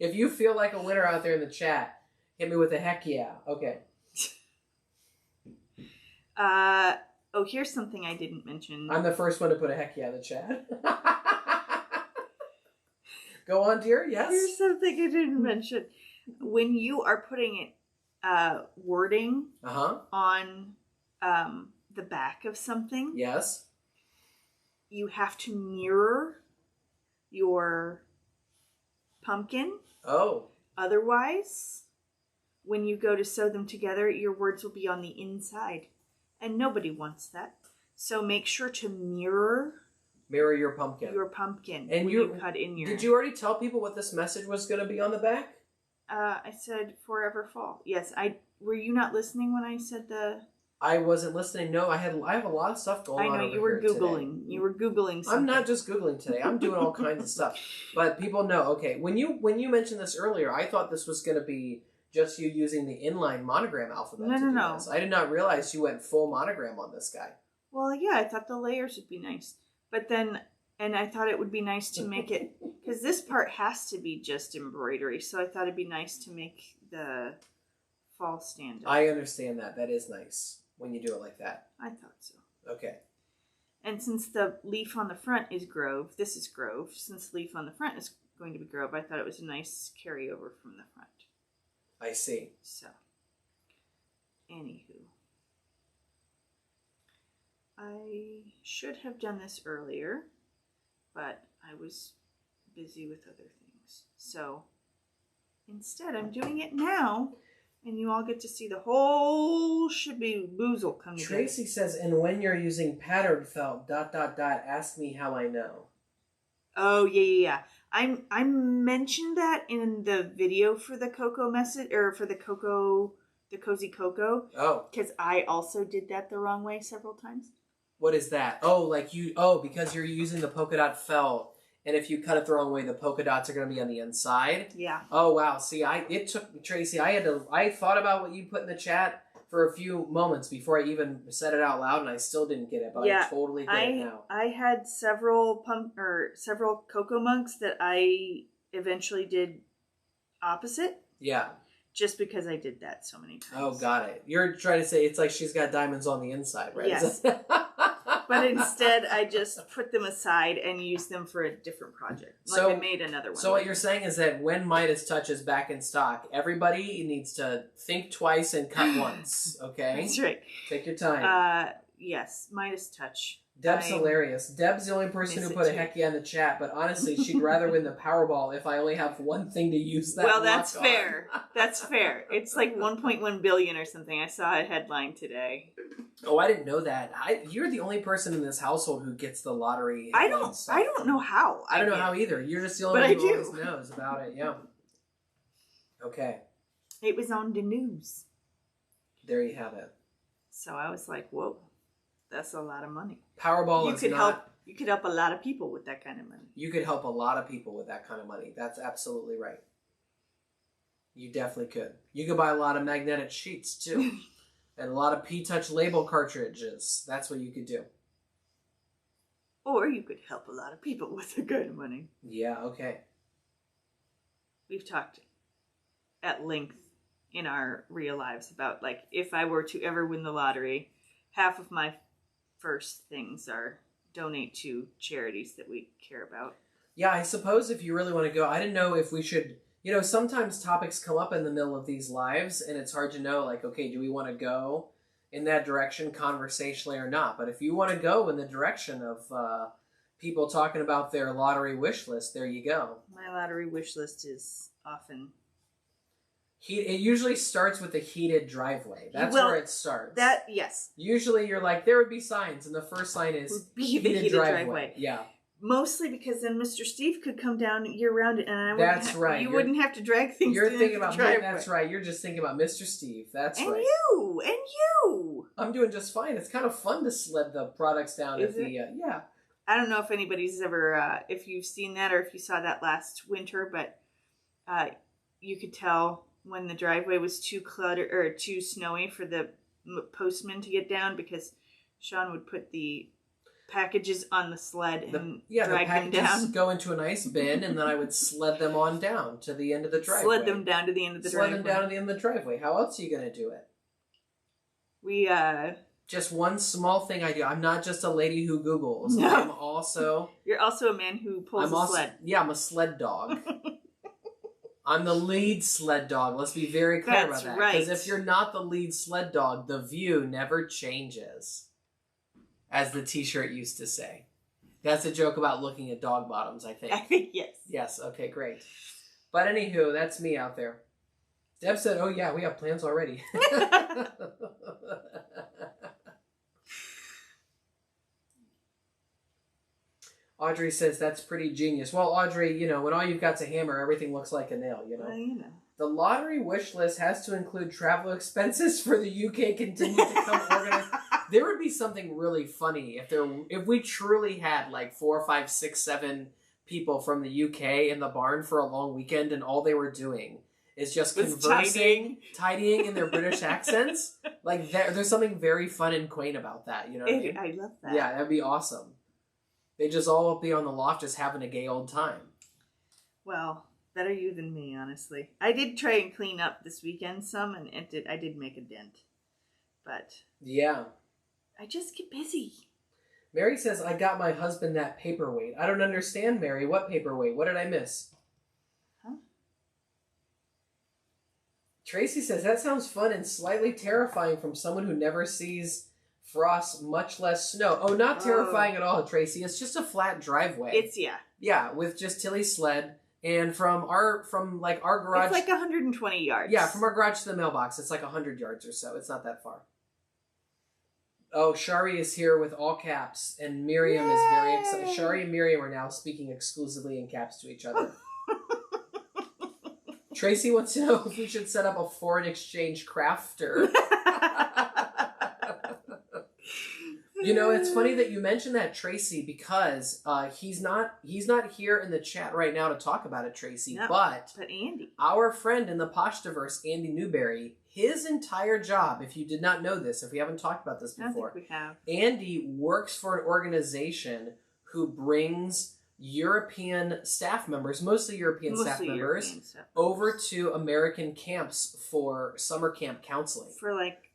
If you feel like a winner out there in the chat, hit me with a heck yeah. Okay. Oh, here's something I didn't mention. I'm the first one to put a heck yeah in the chat. Go on, dear. Yes. Here's something I didn't mention. When you are putting wording on the back of something, yes, you have to mirror your pumpkin. Oh. Otherwise, when you go to sew them together, your words will be on the inside. And nobody wants that. So make sure to mirror your pumpkin. And when you cut in your... Did you already tell people what this message was going to be on the back? I said forever fall. Yes, were you not listening when I said the... I wasn't listening. No, I have a lot of stuff going on. I know, you were Googling. Today. You were Googling something. I'm not just Googling today. I'm doing all kinds of stuff. But people know, okay, when you mentioned this earlier, I thought this was going to be just you using the inline monogram alphabet. No. I did not realize you went full monogram on this guy. Well, yeah, I thought the layers would be nice. But then, and I thought it would be nice to make it, because this part has to be just embroidery, so I thought it'd be nice to make the fall stand up. I understand that. That is nice when you do it like that. I thought so. Okay. And since the leaf on the front is Grove, this is Grove. Since the leaf on the front is going to be Grove, I thought it was a nice carryover from the front. I see. So, anywho. I should have done this earlier, but I was busy with other things. So, instead, I'm doing it now, and you all get to see the whole boozle come together. Tracy says, and when you're using pattern felt, ... ask me how I know. Oh, yeah. I mentioned that in the video for the Cocoa message, or for the Cozy Cocoa. Oh. Because I also did that the wrong way several times. What is that? Oh, because you're using the polka dot felt, and if you cut it the wrong way, the polka dots are going to be on the inside. Yeah. Oh, wow. See, it took Tracy. I thought about what you put in the chat for a few moments before I even said it out loud, and I still didn't get it, but I totally get it now. I had several Cocoa Monks that I eventually did opposite. Yeah. Just because I did that so many times. Oh, got it. You're trying to say it's like she's got diamonds on the inside, right? Yes. But instead, I just put them aside and used them for a different project. I made another one. So what you're saying is that when Midas Touch is back in stock, everybody needs to think twice and cut once, okay? That's right. Take your time. Yes, Midas Touch. Deb's hilarious. Deb's the only person who put a heck yeah in the chat, but honestly, she'd rather win the Powerball if I only have one thing to use that. Well, that's fair. That's fair. It's like 1.1 billion or something. I saw a headline today. Oh, I didn't know that. You're the only person in this household who gets the lottery. I don't know how. I don't know how either. You're just the only one who always knows about it. Yeah. Okay. It was on the news. There you have it. So I was like, whoa. That's a lot of money. Powerball is not... You could help a lot of people with that kind of money. You could help a lot of people with that kind of money. That's absolutely right. You definitely could. You could buy a lot of magnetic sheets, too. And a lot of P-Touch label cartridges. That's what you could do. Or you could help a lot of people with that kind of money. Yeah, okay. We've talked at length in our real lives about, like, if I were to ever win the lottery, half of my first things are donate to charities that we care about. Yeah, I suppose if you really want to go, I didn't know if we should, sometimes topics come up in the middle of these lives and it's hard to know, like, okay, do we want to go in that direction conversationally or not? But if you want to go in the direction of people talking about their lottery wish list, there you go. My lottery wish list is often... It usually starts with a heated driveway. That's where it starts. Yes. Usually you're like, there would be signs, and the first sign is heated driveway. Yeah. Mostly because then Mr. Steve could come down year-round, and you wouldn't have to drag things You're thinking about driveway. That's right. You're just thinking about Mr. Steve. That's right. And you. I'm doing just fine. It's kind of fun to sled the products down at the yeah. I don't know if anybody's ever if you've seen that or if you saw that last winter, but you could tell when the driveway was too cluttered or too snowy for the postman to get down, because Sean would put the packages on the sled and drag them down. Go into a nice bin, and then I would sled them on down to the end of the driveway. Sled them down to the end of the driveway. Sled them down to the end of the driveway. How else are you going to do it? We, Just one small thing I do. I'm not just a lady who Googles. No. I'm also... You're also a man who pulls a sled. Yeah, I'm a sled dog. I'm the lead sled dog. Let's be very clear about that. Right. Because if you're not the lead sled dog, the view never changes. As the t-shirt used to say. That's a joke about looking at dog bottoms, I think. I think, yes. Yes, okay, great. But anywho, that's me out there. Deb said, oh yeah, we have plans already. Audrey says, that's pretty genius. Well, Audrey, when all you've got's a hammer, everything looks like a nail, Well, The lottery wish list has to include travel expenses for the UK continue to come organized. There would be something really funny if we truly had like 4, 5, 6, 7 people from the UK in the barn for a long weekend, and all they were doing is just conversing, tidying in their British accents. Like there's something very fun and quaint about that. You know what I mean? I love that. Yeah, that'd be awesome. They just all be on the loft just having a gay old time. Well, better you than me, honestly. I did try and clean up this weekend some, and I did make a dent. But yeah, I just get busy. Mary says, I got my husband that paperweight. I don't understand, Mary. What paperweight? What did I miss? Huh? Tracy says, that sounds fun and slightly terrifying from someone who never sees frost, much less snow. Oh, not terrifying at all, Tracy. It's just a flat driveway. Yeah, with just Tilly's sled. And from our garage... It's like 120 yards. Yeah, from our garage to the mailbox, it's like 100 yards or so. It's not that far. Oh, Shari is here with all caps, and Miriam is very excited. Shari and Miriam are now speaking exclusively in caps to each other. Tracy wants to know if we should set up a foreign exchange crafter. You know, it's funny that you mentioned that, Tracy, because he's not here in the chat right now to talk about it, Tracy. No, but Andy, our friend in the Poshtiverse, Andy Newberry, his entire job, if you did not know this, if we haven't talked about this before, I think we have. Andy works for an organization who brings European staff members, mostly European staff members, over to American camps for summer camp counseling.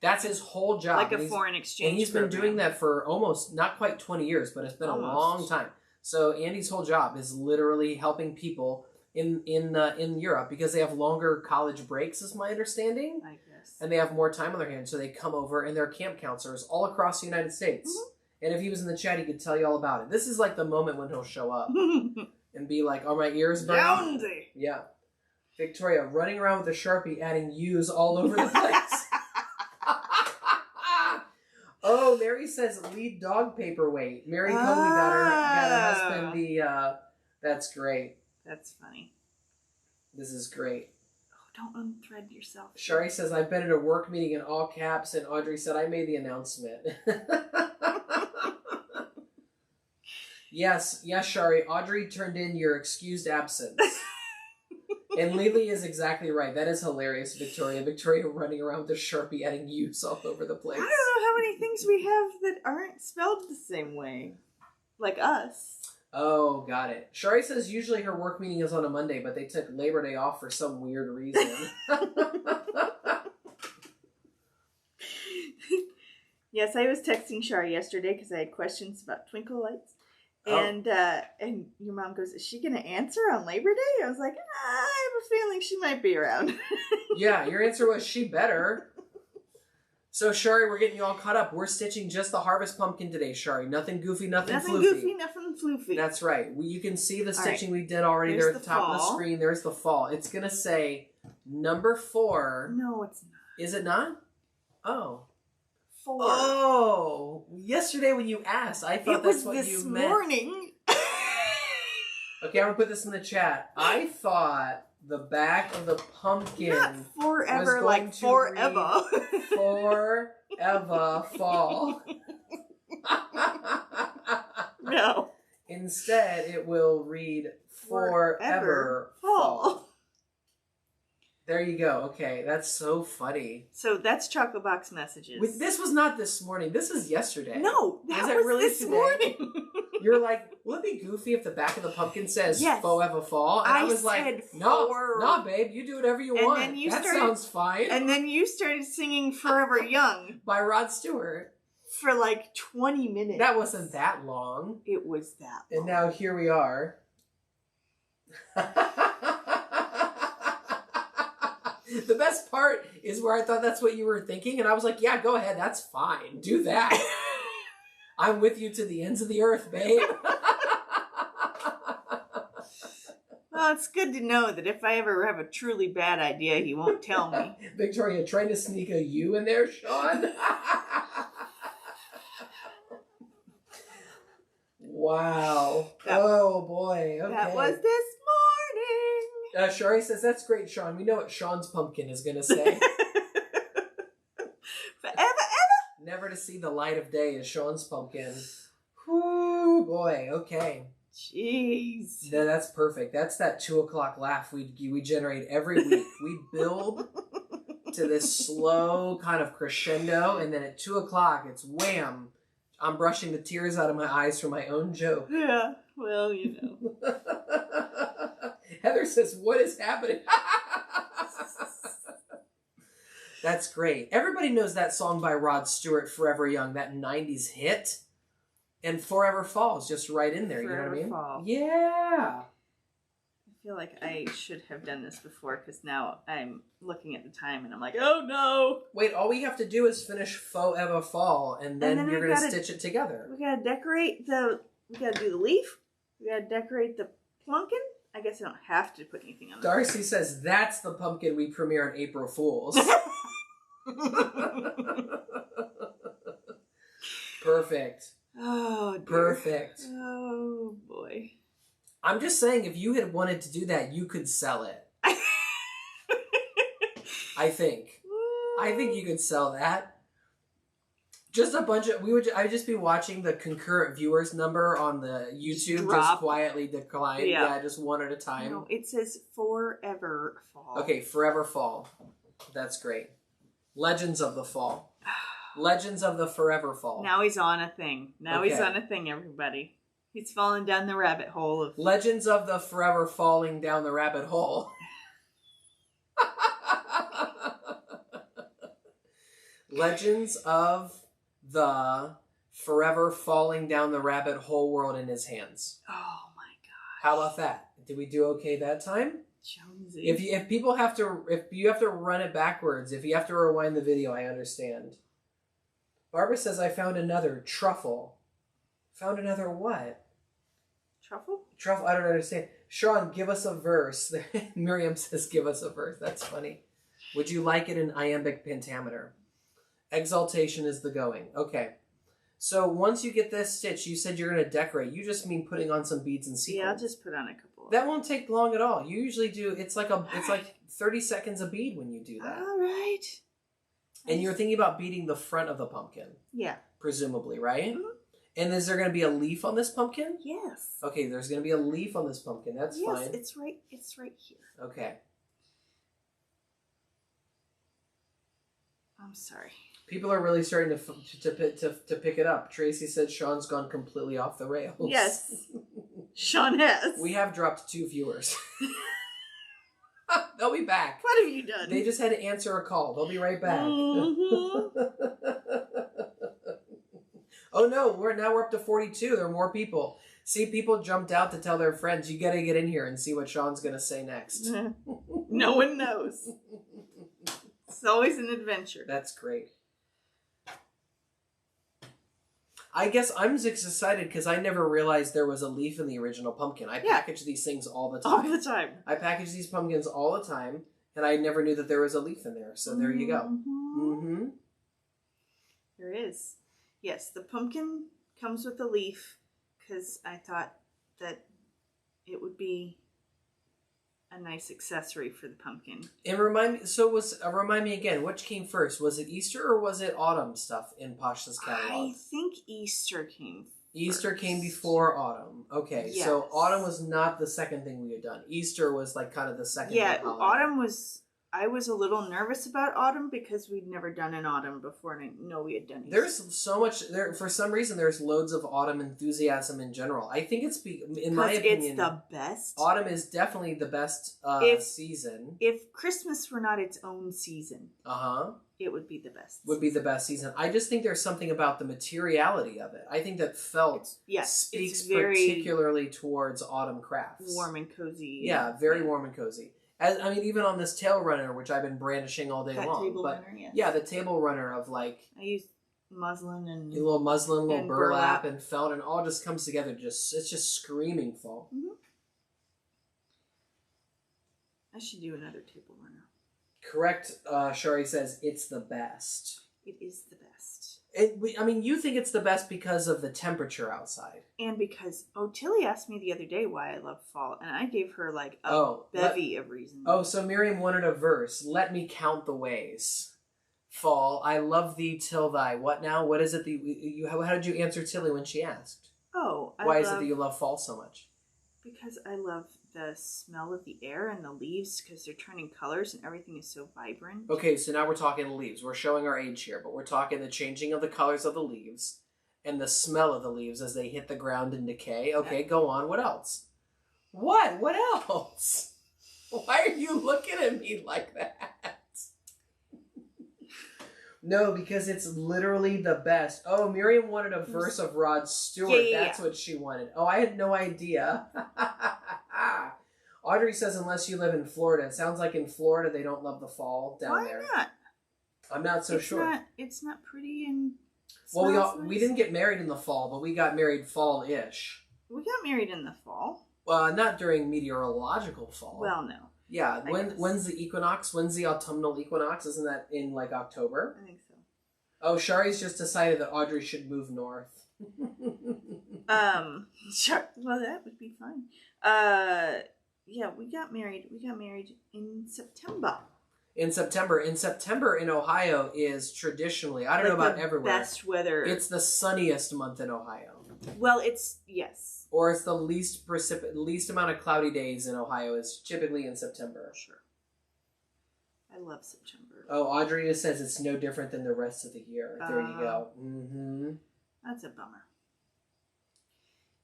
That's his whole job. Like a foreign exchange And he's been doing that for almost, not quite 20 years, but it's been a long time. So Andy's whole job is literally helping people in Europe because they have longer college breaks, is my understanding. I guess. And they have more time on their hands, so they come over and they're camp counselors all across the United States. Mm-hmm. And if he was in the chat, he could tell you all about it. This is like the moment when he'll show up and be like, "Are my ears burning?" Yeah. Victoria running around with a Sharpie, adding U's all over the place. Oh, Mary says lead dog paperweight. Mary totally got her husband the. That's great. That's funny. This is great. Don't unthread yourself. Shari says, I've been at a work meeting in all caps, and Audrey said, I made the announcement. Yes, Shari. Audrey turned in your excused absence. And Lily is exactly right. That is hilarious, Victoria. Victoria running around with a Sharpie adding U's all over the place. I don't know how many things we have that aren't spelled the same way. Like us. Oh, got it. Shari says usually her work meeting is on a Monday, but they took Labor Day off for some weird reason. Yes, I was texting Shari yesterday because I had questions about twinkle lights. And your mom goes, is she going to answer on Labor Day? I was like, I have a feeling she might be around. Yeah, your answer was she better. So, Shari, we're getting you all caught up. We're stitching just the harvest pumpkin today, Shari. Nothing goofy, nothing floofy. Nothing goofy, nothing floofy. That's right. You can see the stitching we did already there at the top of the screen. There's the fall. It's going to say number 4. No, it's not. Is it not? Oh. 4. Oh. Yesterday when you asked, I thought that's what you meant. It was this morning. Okay, I'm going to put this in the chat. I thought the back of the pumpkin not forever, was like forever. Forever fall. No. Instead, it will read forever fall. There you go. Okay, that's so funny. So that's Chocolate Box Messages. This was not this morning. This is yesterday. No, that was really this morning. You're like, will it be goofy if the back of the pumpkin says forever fall? And I was like, no, babe, you do whatever you want. That sounds fine. And then you started singing Forever Young. By Rod Stewart. For like 20 minutes. That wasn't that long. It was that long. And now here we are. The best part is where I thought that's what you were thinking, and I was like, yeah, go ahead, that's fine. Do that. I'm with you to the ends of the earth, babe. Well, it's good to know that if I ever have a truly bad idea, he won't tell me. Victoria, trying to sneak a U in there, Sean? Wow. Oh, boy. Okay. That was this morning. Shari says, that's great, Sean. We know what Sean's pumpkin is going to say. Forever, ever. Never to see the light of day is Sean's pumpkin. Whoo, boy. Okay. Jeez. No, that's perfect. That's that 2 o'clock laugh we generate every week. We build to this slow kind of crescendo, and then at 2 o'clock, it's wham. I'm brushing the tears out of my eyes from my own joke. Yeah, well, you know. Heather says, what is happening? That's great. Everybody knows that song by Rod Stewart, Forever Young, that 90s hit. And Forever Fall is just right in there. Forever you know what I Fall. mean? Yeah. I feel like I should have done this before because now I'm looking at the time and I'm like, oh no! Wait, all we have to do is finish Forever Fall, and then you're going to stitch it together. We gotta decorate we gotta do the leaf. We gotta decorate the pumpkin. I guess I don't have to put anything on it. Darcy says that's the pumpkin we premiere on April Fools. Perfect. Oh, dear. Perfect. Oh, boy. I'm just saying, if you had wanted to do that, you could sell it. I think you could sell that. Just a bunch of I would just be watching the concurrent viewers number on the YouTube just quietly decline. Yeah, just one at a time. No, it says Forever Fall. Okay, Forever Fall. That's great. Legends of the Fall. Legends of the Forever Fall. Now he's on a thing. He's on a thing, everybody. He's falling down the rabbit hole of Legends of the Forever Falling Down the Rabbit Hole. Legends of the Forever Falling Down the Rabbit Hole World in His Hands. Oh my gosh. How about that? Did we do okay that time? Jonesy. If you have to run it backwards, if you have to rewind the video, I understand. Barbara says I found another truffle. Found another what? Truffle? Truffle, I don't understand. Sean, give us a verse. Miriam says give us a verse. That's funny. Would you like it in iambic pentameter? Exaltation is the going. Okay. So once you get this stitch, you said you're going to decorate. You just mean putting on some beads and sequins. Yeah, I'll just put on a couple. That won't take long at all. You usually do, it's like 30 seconds a bead when you do that. All right. And you're thinking about beading the front of the pumpkin. Yeah. Presumably, right? Mm-hmm. And is there going to be a leaf on this pumpkin? Yes. Okay, there's going to be a leaf on this pumpkin. That's fine. Yes, it's right here. Okay. I'm sorry. People are really starting to pick it up. Tracy said Sean's gone completely off the rails. Yes. Sean has. We have dropped 2 viewers. They'll be back. What have you done? They just had to answer a call. They'll be right back. Mm-hmm. Oh no, we're up to 42. There are more people. See, people jumped out to tell their friends, you gotta get in here and see what Sean's gonna say next. No one knows. It's always an adventure. That's great. I guess I'm just excited because I never realized there was a leaf in the original pumpkin. I package these things all the time. All the time. I package these pumpkins all the time, and I never knew that there was a leaf in there. So there you go. Mm-hmm. There is. Yes, the pumpkin comes with a leaf because I thought that it would be a nice accessory for the pumpkin. And remind me again, which came first? Was it Easter or was it autumn stuff in Pashta's catalog? I think Easter came first. Easter came before autumn. Okay, yes. So autumn was not the second thing we had done. Easter was like kind of the second. Yeah, autumn was. I was a little nervous about autumn because we'd never done an autumn before, and I know we had done Easter. There's so much there. For some reason, there's loads of autumn enthusiasm in general. I think in my opinion, it's the best. Autumn is definitely the best season. If Christmas were not its own season, it would be the best. Would be the best season. I just think there's something about the materiality of it. I think that speaks particularly towards autumn crafts. Warm and cozy. Yeah, very warm and cozy. Even on this tail runner, which I've been brandishing all day long. Table runner, yes. Yeah, the table runner of like... I use muslin and... A little muslin, a little burlap and felt, and all just comes together. It's just screaming fall. Mm-hmm. I should do another table runner. Correct, Shari says, it's the best. It is the best. You think it's the best because of the temperature outside. And because, Tilly asked me the other day why I love fall, and I gave her like a bevy of reasons. Oh, so Miriam wanted a verse. Let me count the ways. Fall, I love thee till thy... What now? What is it that how did you answer Tilly when she asked? Why is it that you love fall so much? Because I love the smell of the air and the leaves because they're turning colors and everything is so vibrant. Okay, so now we're talking leaves. We're showing our age here, but we're talking the changing of the colors of the leaves and the smell of the leaves as they hit the ground and decay. Okay, go on. What else? What? What else? Why are you looking at me like that? No, because it's literally the best. Oh, Miriam wanted a verse of Rod Stewart. Yeah. That's what she wanted. Oh, I had no idea. Audrey says, unless you live in Florida. It sounds like in Florida they don't love the fall down there. Why not? I'm not so sure. It's not pretty and... Well, nice. we didn't get married in the fall, but we got married fall-ish. We got married in the fall. Well, not during meteorological fall. Well, no. Yeah, when's the equinox? When's the autumnal equinox? Isn't that in, like, October? I think so. Oh, Shari's just decided that Audrey should move north. Sure. Well, that would be fine. Yeah, we got married in September. In September in Ohio is traditionally, I don't know about everywhere. Best weather. It's the sunniest month in Ohio. Well, yes. Or it's the least amount of cloudy days in Ohio is typically in September. Sure. I love September. Oh, Audrey just says it's no different than the rest of the year. There you go. Mm-hmm. That's a bummer.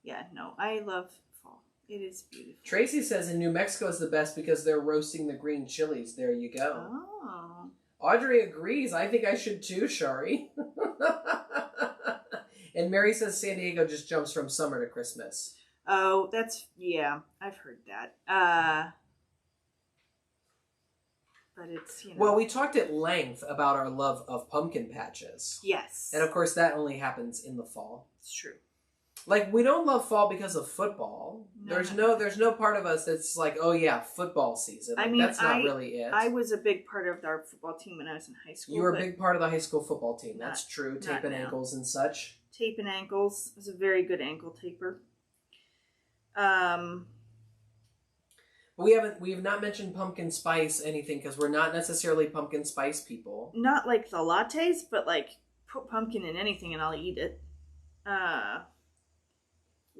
Yeah, no, I love fall. It is beautiful. Tracy says in New Mexico is the best because they're roasting the green chilies. There you go. Oh. Audrey agrees. I think I should too, Shari. And Mary says San Diego just jumps from summer to Christmas. Oh, yeah, I've heard that. But it's, Well, we talked at length about our love of pumpkin patches. Yes. And of course that only happens in the fall. It's true. Like, we don't love fall because of football. There's no part of us that's like, oh yeah, football season. Like, I mean, that's not really it. I was a big part of our football team when I was in high school. You were a big part of the high school football team. That's true. Tape and ankles and such. Tape and ankles. I was a very good ankle taper. We have not mentioned pumpkin spice anything because we're not necessarily pumpkin spice people. Not like the lattes, but like put pumpkin in anything and I'll eat it.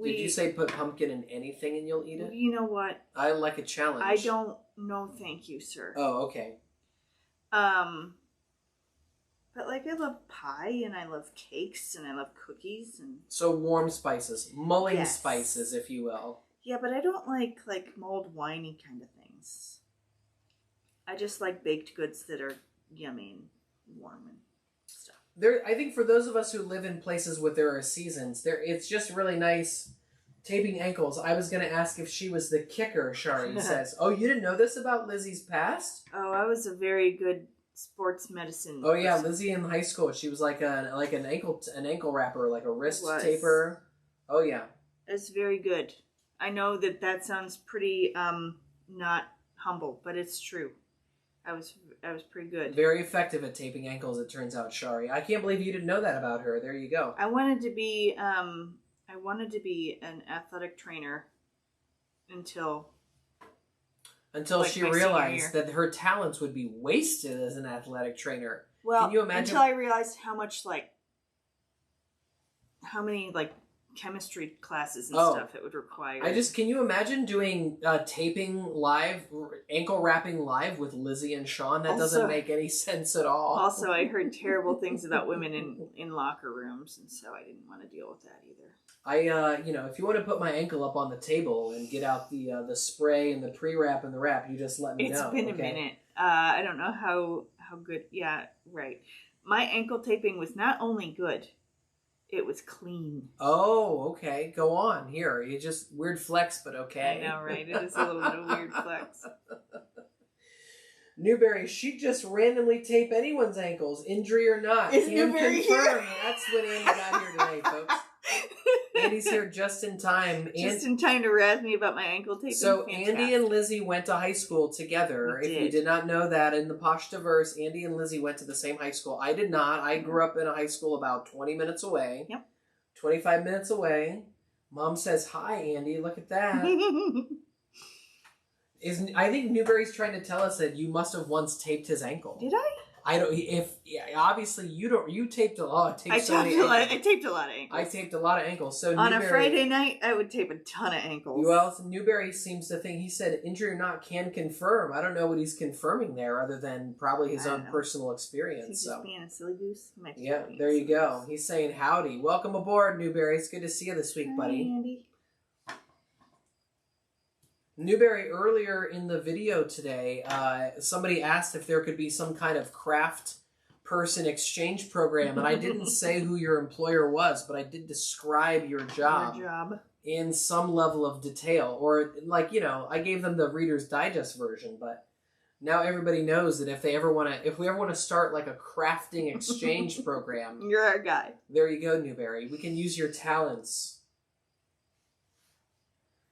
Did you say put pumpkin in anything and you'll eat it? You know what? I like a challenge. I don't know, thank you, sir. Oh, okay. But like I love pie and I love cakes and I love cookies and... So warm spices, mulling spices, if you will. Yeah, but I don't like mulled winey kind of things. I just like baked goods that are yummy and warm and stuff. I think for those of us who live in places where there are seasons, it's just really nice taping ankles. I was going to ask if she was the kicker, Shari says. Oh, you didn't know this about Lizzie's past? Oh, I was a very good sports medicine. Oh yeah, Lizzie in high school, she was like an ankle wrapper, like a wrist taper. Oh yeah. It's very good. I know that sounds pretty not humble, but it's true. I was pretty good. Very effective at taping ankles, it turns out, Shari. I can't believe you didn't know that about her. There you go. I wanted to be an athletic trainer until she realized that her talents would be wasted as an athletic trainer. Well, can you imagine? Until I realized how many chemistry classes and stuff it would require. Can you imagine doing taping live, ankle wrapping live with Lizzie and Sean? That doesn't make any sense at all. Also, I heard terrible things about women in locker rooms, and so I didn't want to deal with that either. If you want to put my ankle up on the table and get out the spray and the pre-wrap and the wrap, you just let me know. It's been a minute. I don't know how good. Yeah, right. My ankle taping was not only good, it was clean. Oh, okay. Go on. Here, you just weird flex, but okay. I know, right? It is a little bit of weird flex. Newberry, she'd just randomly tape anyone's ankles, injury or not. Is Newberry confirm. That's what Andy got here today, folks. Andy's here just in time. Just in time to razz me about my ankle taping. So Andy and Lizzie went to high school together. If you did not know that, in the Posh Diverse, Andy and Lizzie went to the same high school. I did not. I grew up in a high school about 20 minutes away. Yep. 25 minutes away. Mom says, hi, Andy. Look at that. I think Newberry's trying to tell us that you must have once taped his ankle. Did I? I don't. Obviously you don't. You taped a lot. I taped a lot of ankles. I taped a lot of ankles. So on a Friday night, I would tape a ton of ankles. Well, Newberry seems to think, he said injury or not can confirm. I don't know what he's confirming there, other than probably his own personal experience. He's just being a silly goose. Yeah, there you go. He's saying howdy. Welcome aboard, Newberry. It's good to see you this week, buddy. Hi, Andy. Newberry, earlier in the video today, somebody asked if there could be some kind of craft person exchange program, and I didn't say who your employer was, but I did describe your job in some level of detail. Or, like, you know, I gave them the Reader's Digest version, but now everybody knows that if we ever want to start like a crafting exchange program, you're our guy. There you go, Newberry. We can use your talents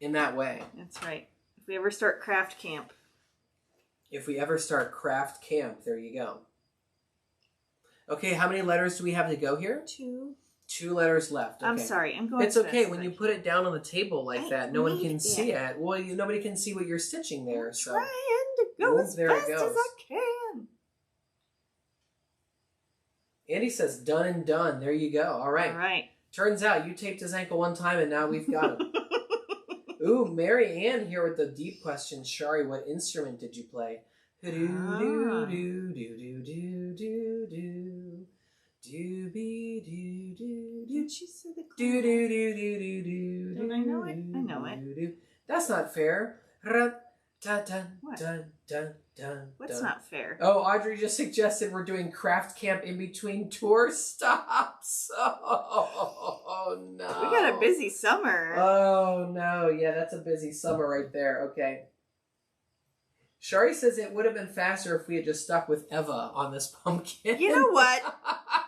in that way. That's right. If we ever start craft camp. There you go. Okay, how many letters do we have to go here? 2. 2 letters left. Okay. I'm sorry, I'm going. It's okay when you put it down on the table like that. No one can see it. Well, nobody can see what you're stitching there. So trying to go as fast as I can. Andy says, "Done and done." There you go. All right. All right. Turns out you taped his ankle one time, and now we've got him. Ooh, Mary Ann here with the deep question. Shari, what instrument did you play? Do do do do do do do. Do be do do do. Did she say the do do do do do do? Don't I know it? I know it. That's not fair. What? What's not fair? Oh, Audrey just suggested we're doing craft camp in between tour stops. Oh no. We got a busy summer. Oh no, yeah, that's a busy summer right there. Okay. Shari says it would have been faster if we had just stuck with Eva on this pumpkin. You know what? I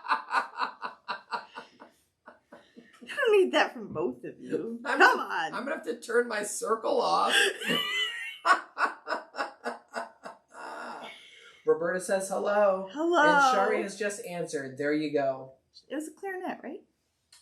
don't need that from both of you. Come on. I'm going to have to turn my circle off. Roberta says hello. Hello. And Shari has just answered. There you go. It was a clarinet, right?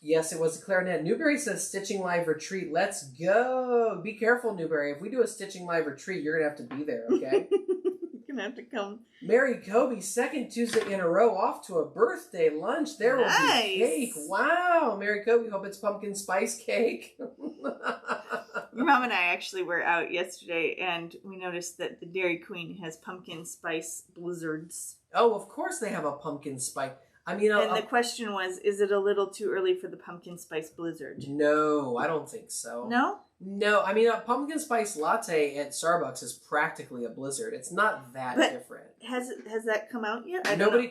Yes, it was a clarinet. Newberry says Stitching Live retreat. Let's go. Be careful, Newberry. If we do a Stitching Live retreat, you're going to have to be there, okay? You're going to have to come. Mary Kobe, second Tuesday in a row, off to a birthday lunch. There will be cake. Wow. Mary Kobe, hope it's pumpkin spice cake. Your mom and I actually were out yesterday, and we noticed that the Dairy Queen has pumpkin spice blizzards. Oh, of course they have a pumpkin spice. I mean, and the question was, is it a little too early for the pumpkin spice blizzard? No, I don't think so. No? No, I mean, a pumpkin spice latte at Starbucks is practically a blizzard. It's not that different. Has that come out yet? Nobody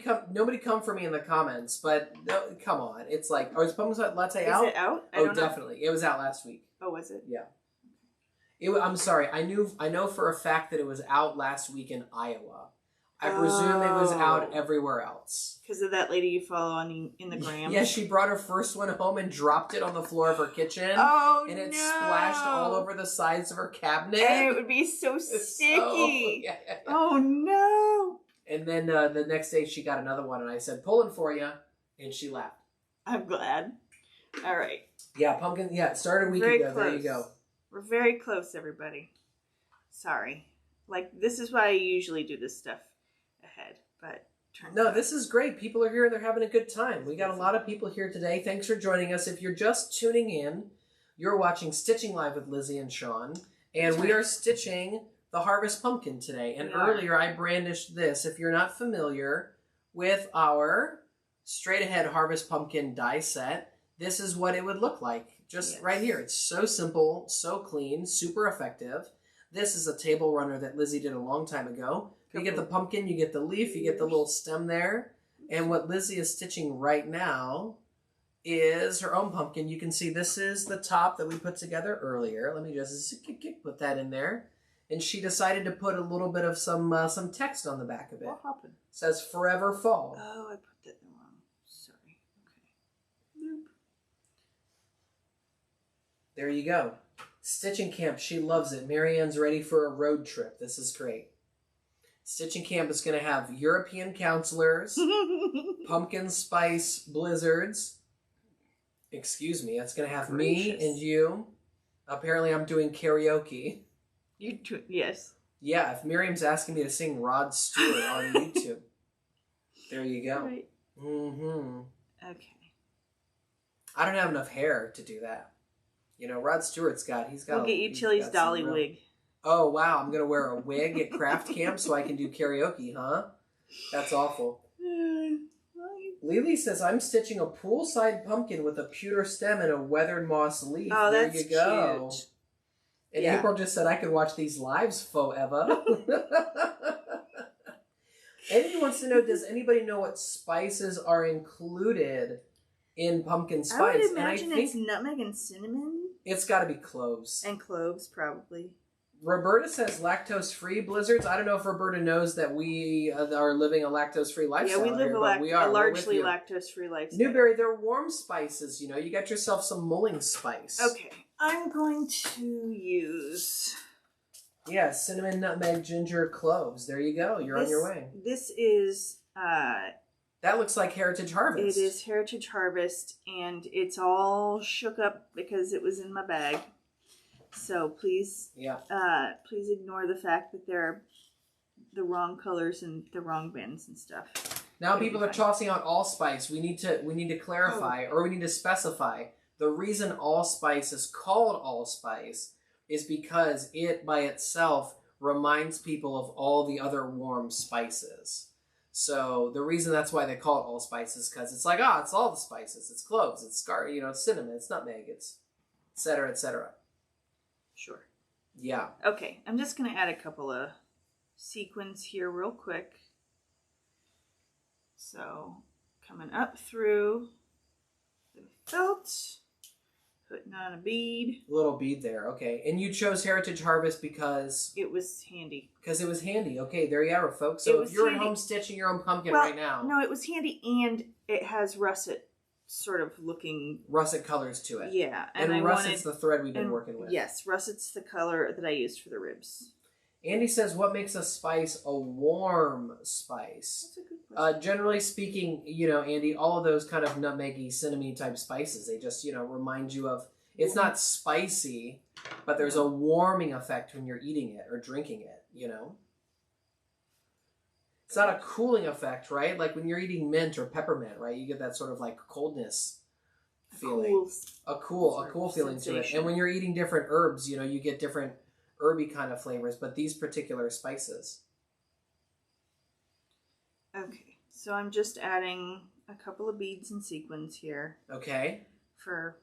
come for me in the comments, but no, come on. It's like, is pumpkin spice latte out? Is it out? Oh, definitely. It was out last week. Oh, was it? Yeah. I'm sorry. I know for a fact that it was out last week in Iowa. I presume it was out everywhere else. Because of that lady you follow in the gram? Yeah, she brought her first one home and dropped it on the floor of her kitchen. Oh, and it splashed all over the sides of her cabinet. And it would be so sticky. Oh, no. And then the next day she got another one, and I said, pulling for you. And she laughed. I'm glad. All right. Yeah, pumpkin. Yeah, it started a week ago. Close. There you go. We're very close, everybody. Sorry. Like, this is why I usually do this stuff ahead, but this is great. People are here. They're having a good time. We got a lot of people here today. Thanks for joining us. If you're just tuning in, you're watching Stitching Live with Lizzie and Sean, and we are stitching the Harvest Pumpkin today. And earlier I brandished this. If you're not familiar with our straight ahead Harvest Pumpkin die set, this is what it would look like. Just right here. It's so simple, so clean, super effective. This is a table runner that Lizzie did a long time ago. You get the pumpkin, you get the leaf, you get the little stem there. And what Lizzie is stitching right now is her own pumpkin. You can see this is the top that we put together earlier. Let me just put that in there. And she decided to put a little bit of some text on the back of it. What happened? It says Forever Fall. Oh, I put that wrong. Sorry. Okay. Nope. There you go. Stitching Camp, she loves it. Marianne's ready for a road trip. This is great. Stitching Camp is going to have European counselors, pumpkin spice blizzards. Excuse me. It's going to have me and you. Apparently I'm doing karaoke. Yes. Yeah, if Miriam's asking me to sing Rod Stewart on YouTube. There you go. Right. Mm-hmm. Okay. I don't have enough hair to do that. You know, Rod Stewart's got... We'll get you Chili's Dolly wig. Oh, wow. I'm going to wear a wig at craft camp so I can do karaoke, huh? That's awful. Lily says, I'm stitching a poolside pumpkin with a pewter stem and a weathered moss leaf. Oh, there that's you go. Cute. And April just said I could watch these lives forever. Andy wants to know, does anybody know what spices are included in pumpkin spice? I would imagine it's nutmeg and cinnamon. It's got to be cloves. And cloves, probably. Roberta says lactose-free blizzards. I don't know if Roberta knows that we are living a lactose-free lifestyle. Yeah, we live here, a largely lactose-free lifestyle. Newberry, they're warm spices. You know, you got yourself some mulling spice. Okay, I'm going to use... Yeah, cinnamon, nutmeg, ginger, cloves. There you go. You're on your way. This is... that looks like Heritage Harvest. It is Heritage Harvest, and it's all shook up because it was in my bag. So please, please ignore the fact that they're the wrong colors and the wrong bins and stuff. Now people are tossing out allspice. We need to clarify, or we need to specify the reason allspice is called allspice is because it by itself reminds people of all the other warm spices. So the reason that's why they call it allspice is because it's like, it's all the spices. It's cloves, it's it's cinnamon, it's nutmeg, it's et cetera, et cetera. Sure. Yeah. Okay, I'm just going to add a couple of sequins here real quick. So, coming up through the felt, putting on a bead. A little bead there, okay. And you chose Heritage Harvest because... It was handy. Because it was handy. Okay, there you have it, folks. So if you're at home stitching your own pumpkin right now... No, it was handy, and it has russet sort of looking... Russet colors to it. Yeah. And russet's the thread we've been working with. Yes, russet's the color that I used for the ribs. Andy says, what makes a spice a warm spice? That's a good question. Generally speaking, Andy, all of those kind of nutmeggy, cinnamon type spices, they just, remind you of... It's not spicy, but there's a warming effect when you're eating it or drinking it, It's not a cooling effect, right? Like when you're eating mint or peppermint, right? You get that sort of like coldness feeling. A cool feeling to it. And when you're eating different herbs, you get different herby kind of flavors, but these particular spices. Okay, so I'm just adding a couple of beads and sequins here. Okay. For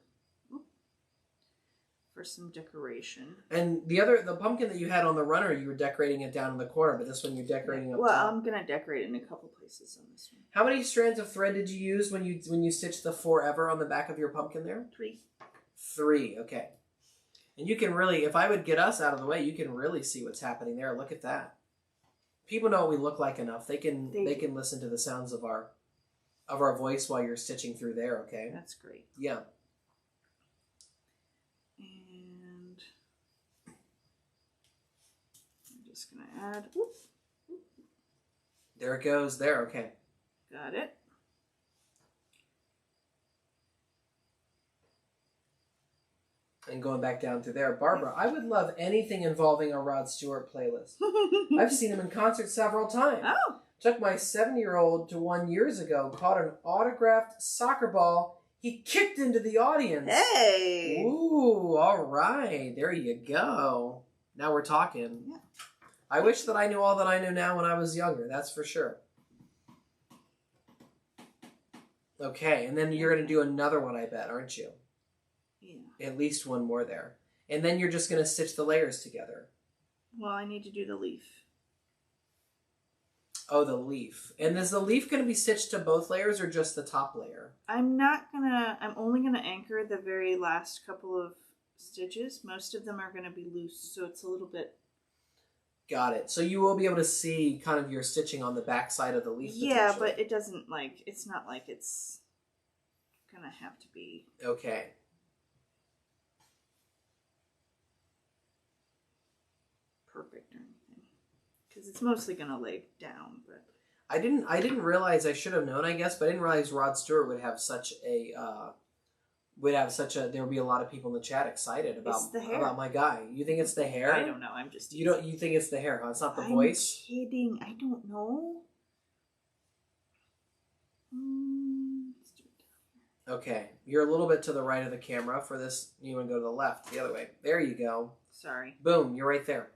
some decoration. And the pumpkin that you had on the runner, you were decorating it down in the corner, but this one you're decorating up top. Well, I'm going to decorate it in a couple places on this one. How many strands of thread did you use when you stitched the forever on the back of your pumpkin there? 3. 3, okay. And you can really, if I would get us out of the way, you can really see what's happening there. Look at that. People know what we look like enough. They can listen to the sounds of our voice while you're stitching through there, okay? That's great. Yeah. And I'm just going to add... There it goes there, okay. Got it. And going back down through there. Barbara, I would love anything involving a Rod Stewart playlist. I've seen him in concert several times. Oh. Took my 7-year-old to one years ago, caught an autographed soccer ball. He kicked into the audience. Hey! Ooh, all right. There you go. Now we're talking. Yeah. I wish that I knew all that I know now when I was younger. That's for sure. Okay, and then you're going to do another one, I bet, aren't you? Yeah. At least one more there. And then you're just going to stitch the layers together. Well, I need to do the leaf. Oh, the leaf. And is the leaf going to be stitched to both layers or just the top layer? I'm only going to anchor the very last couple of stitches. Most of them are going to be loose, so it's a little bit... Got it. So you will be able to see kind of your stitching on the back side of the leaf. Yeah, but it doesn't it's not like it's going to have to be... Okay. Perfect or anything. Because it's mostly going to lay down, but... I didn't realize, I should have known, I guess, but I didn't realize Rod Stewart would have such a... there would be a lot of people in the chat excited about my guy. You think it's the hair? I don't know. I'm just... You think it's the hair, huh? It's not the voice? I'm kidding. I don't know. Let's do it down here. Okay. You're a little bit to the right of the camera for this. You want to go to the left, the other way. There you go. Sorry. Boom. You're right there.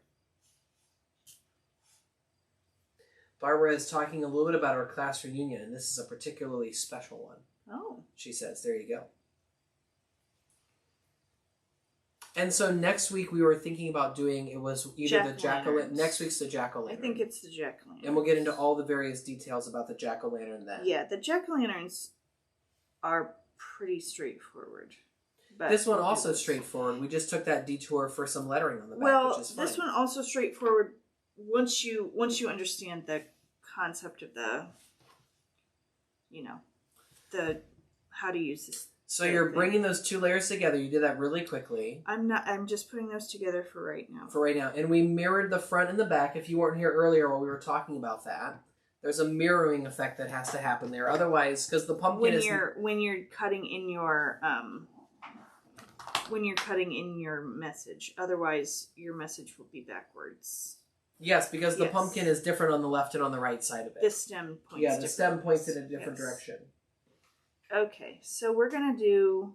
Barbara is talking a little bit about her class reunion, and this is a particularly special one. Oh. She says. There you go. And so next week we were thinking about doing, it was either the jack-o'-lantern. Next week's the jack-o'-lantern. I think it's the jack-o'-lantern. And we'll get into all the various details about the jack-o'-lantern then. Yeah, the jack-o'-lanterns are pretty straightforward. But this one also straightforward. We just took that detour for some lettering on the back, which is fun. This one also straightforward once you understand the concept of the, the how to use this. So you're bringing those two layers together. You did that really quickly. I'm just putting those together for right now. And we mirrored the front and the back. If you weren't here earlier while we were talking about that, there's a mirroring effect that has to happen there. Otherwise, because the pumpkin when you're cutting in your message, otherwise your message will be backwards. Yes, because the pumpkin is different on the left and on the right side of it. The stem points. Yeah, the stem points in a different direction. Okay, so we're going to do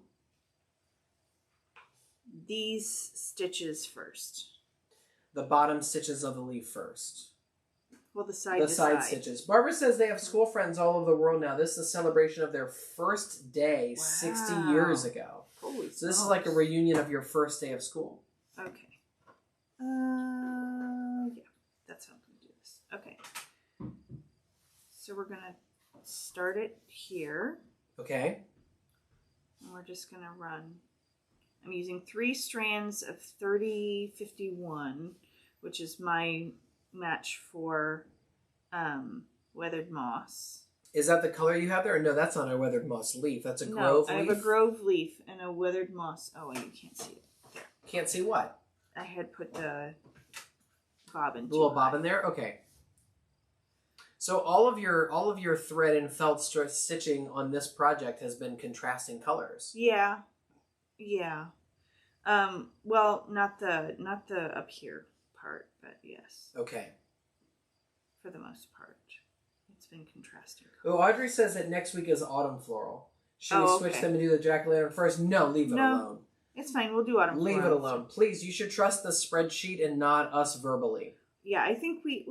these stitches first. The bottom stitches of the leaf first. Well, the side stitches. Barbara says they have school friends all over the world now. This is a celebration of their first day 60 years ago. Holy so this is like a reunion of your first day of school. Okay. Yeah, that's how I'm going to do this. Okay. So we're going to start it here. Okay. And we're just going to run. I'm using 3 strands of 3051, which is my match for weathered moss. Is that the color you have there? No, that's not a weathered moss leaf. That's a grove leaf? I have a grove leaf and a weathered moss. Oh, and you can't see it. There. Can't see what? I had put the bobbin. The little bobbin there? Okay. So all of your thread and felt stitching on this project has been contrasting colors. Yeah. Yeah. Well, not the up here part, but yes. Okay. For the most part. It's been contrasting Oh, colors. Audrey says that next week is autumn floral. Should we switch them and do the jack-o'-lantern first? No, leave it alone. It's fine. We'll do autumn floral. Leave it alone. Please, you should trust the spreadsheet and not us verbally. Yeah, I think we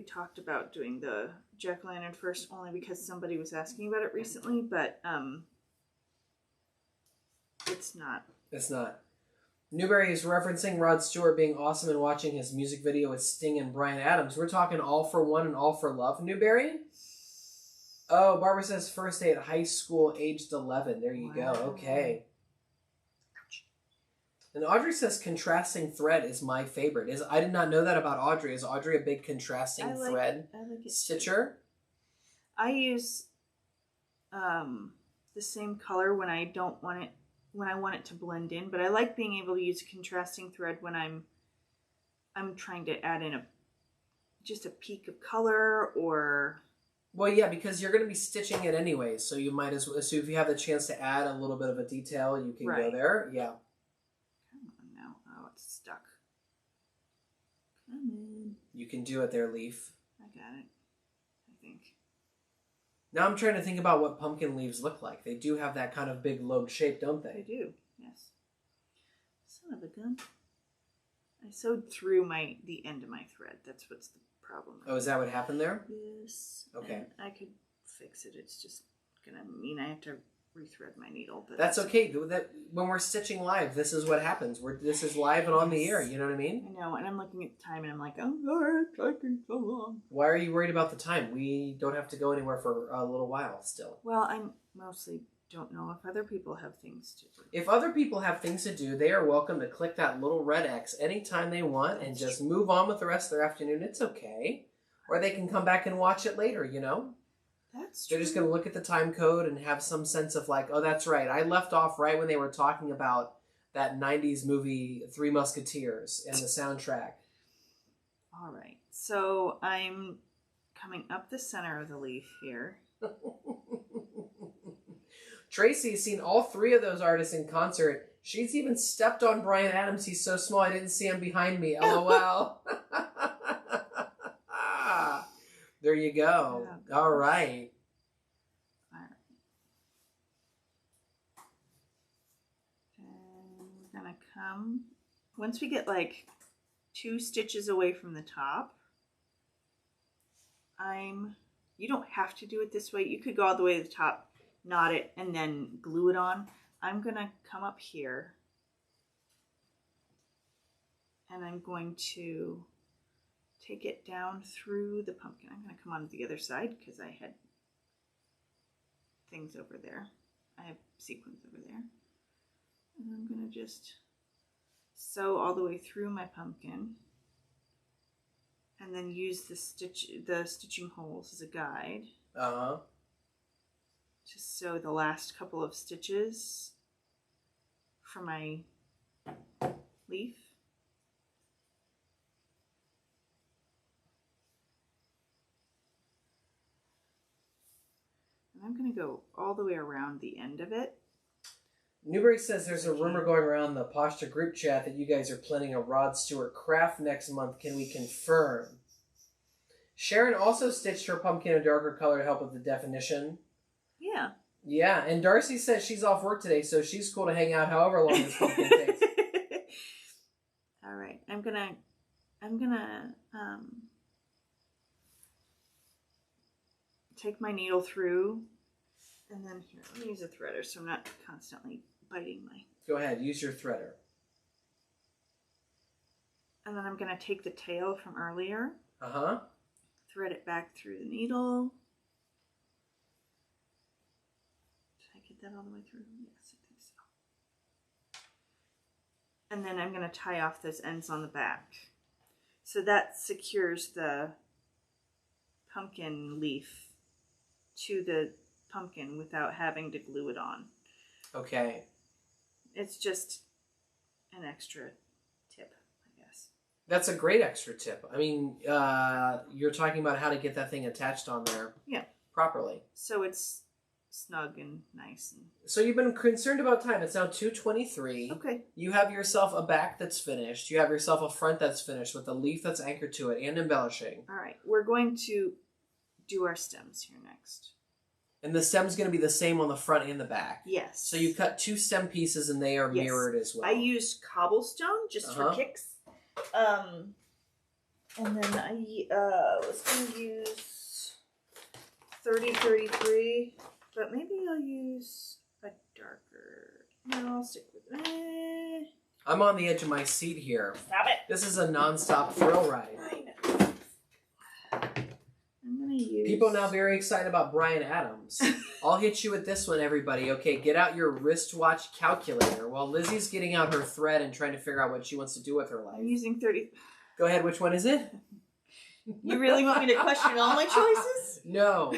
talked about doing the jack-o'-lantern first only because somebody was asking about it recently, but it's not. It's not. Newberry is referencing Rod Stewart being awesome and watching his music video with Sting and Bryan Adams. We're talking All for One and All for Love, Newberry? Oh, Barbara says first day at high school, aged 11. There you go. Okay. And Audrey says contrasting thread is my favorite. I did not know that about Audrey. Is Audrey a big contrasting thread stitcher? I use the same color when I don't want it, when I want it to blend in, but I like being able to use contrasting thread when I'm trying to add in just a peak of color or. Well, yeah, because you're going to be stitching it anyway, so you might as well. So if you have the chance to add a little bit of a detail, you can go there. Yeah. Stuck. Come in. You can do it there, Leaf. I got it. I think. Now I'm trying to think about what pumpkin leaves look like. They do have that kind of big lobe shape, don't they? They do, yes. Son of a gun. I sewed through the end of my thread. That's what's the problem. Oh, is that what happened there? Yes. Okay. And I could fix it. It's just going to mean I have to rethread my needle. But that's okay. When we're stitching live, this is what happens. This is live and on the air. You know what I mean? I know. And I'm looking at the time and I'm like, oh, sorry, it's taking so long. Why are you worried about the time? We don't have to go anywhere for a little while still. Well, I mostly don't know if other people have things to do. If other people have things to do, they are welcome to click that little red X anytime they want and just move on with the rest of their afternoon. It's okay. Or they can come back and watch it later, you know? That's true. They're just going to look at the time code and have some sense of like, oh, that's right. I left off right when they were talking about that 90s movie, Three Musketeers, and the soundtrack. All right. So I'm coming up the center of the leaf here. Tracy's seen all 3 of those artists in concert. She's even stepped on Bryan Adams. He's so small I didn't see him behind me. LOL. There you go. Yeah, all right. All right. And we're going to come, once we get like 2 stitches away from the top, you don't have to do it this way. You could go all the way to the top, knot it, and then glue it on. I'm going to come up here And I'm going to take it down through the pumpkin. I'm going to come on the other side because I had things over there. I have sequins over there. And I'm going to just sew all the way through my pumpkin. And then use the stitching holes as a guide. To sew the last couple of stitches for my leaf. And I'm going to go all the way around the end of it. Newberry says there's a rumor going around the Pashta group chat that you guys are planning a Rod Stewart craft next month. Can we confirm? Sharon also stitched her pumpkin a darker color to help with the definition. Yeah. Yeah, and Darcy says she's off work today, so she's cool to hang out however long this pumpkin takes. All right, I'm gonna take my needle through, and then here, let me use a threader so I'm not constantly biting my... Go ahead, use your threader. And then I'm gonna take the tail from earlier. Uh-huh. Thread it back through the needle. Did I get that all the way through? Yes, I think so. And then I'm going to tie off those ends on the back. So that secures the pumpkin leaf to the pumpkin without having to glue it on. Okay. It's just an extra tip, I guess. That's a great extra tip. I mean, you're talking about how to get that thing attached on there properly. So it's snug and nice. So you've been concerned about time. It's now 2:23. Okay. You have yourself a back that's finished. You have yourself a front that's finished with a leaf that's anchored to it and embellishing. All right. We're going to do our stems here next. And the stem's going to be the same on the front and the back. Yes. So you cut 2 stem pieces and they are mirrored as well. I used cobblestone just for kicks. And then I was going to use 3033, but maybe I'll use a darker. No, I'll stick with I'm on the edge of my seat here. Stop it. This is a non-stop thrill ride. I know. I'm going to use... People now very excited about Bryan Adams. I'll hit you with this one, everybody. Okay, get out your wristwatch calculator while Lizzie's getting out her thread and trying to figure out what she wants to do with her life. I'm using 30... Go ahead, which one is it? You really want me to question all my choices? No.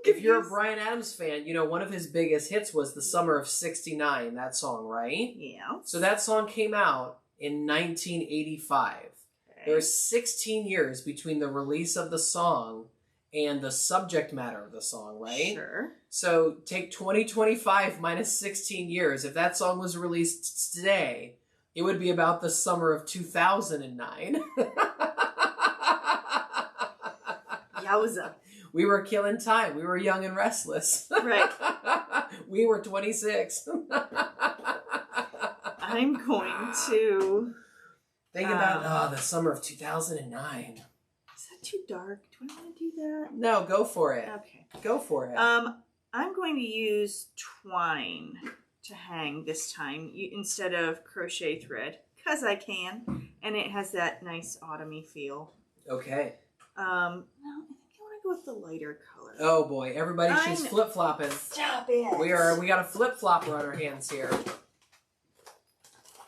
If you're a Bryan Adams fan, you know one of his biggest hits was The Summer of '69, that song, right? Yeah. So that song came out in 1985. Okay. There were 16 years between the release of the song and the subject matter of the song, right? Sure. So take 2025 minus 16 years. If that song was released today, it would be about the summer of 2009. Yowza. We were killing time. We were young and restless. Right. We were 26. I'm going to... Think about, the summer of 2009. Is that too dark? Do I want to do that? No, go for it. Okay. Go for it. I'm going to use twine to hang this time instead of crochet thread, because I can, and it has that nice autumny feel. Okay. No, I think I want to go with the lighter color. Oh boy, everybody, she's flip-flopping. Stop it. We got a flip-flopper on our hands here.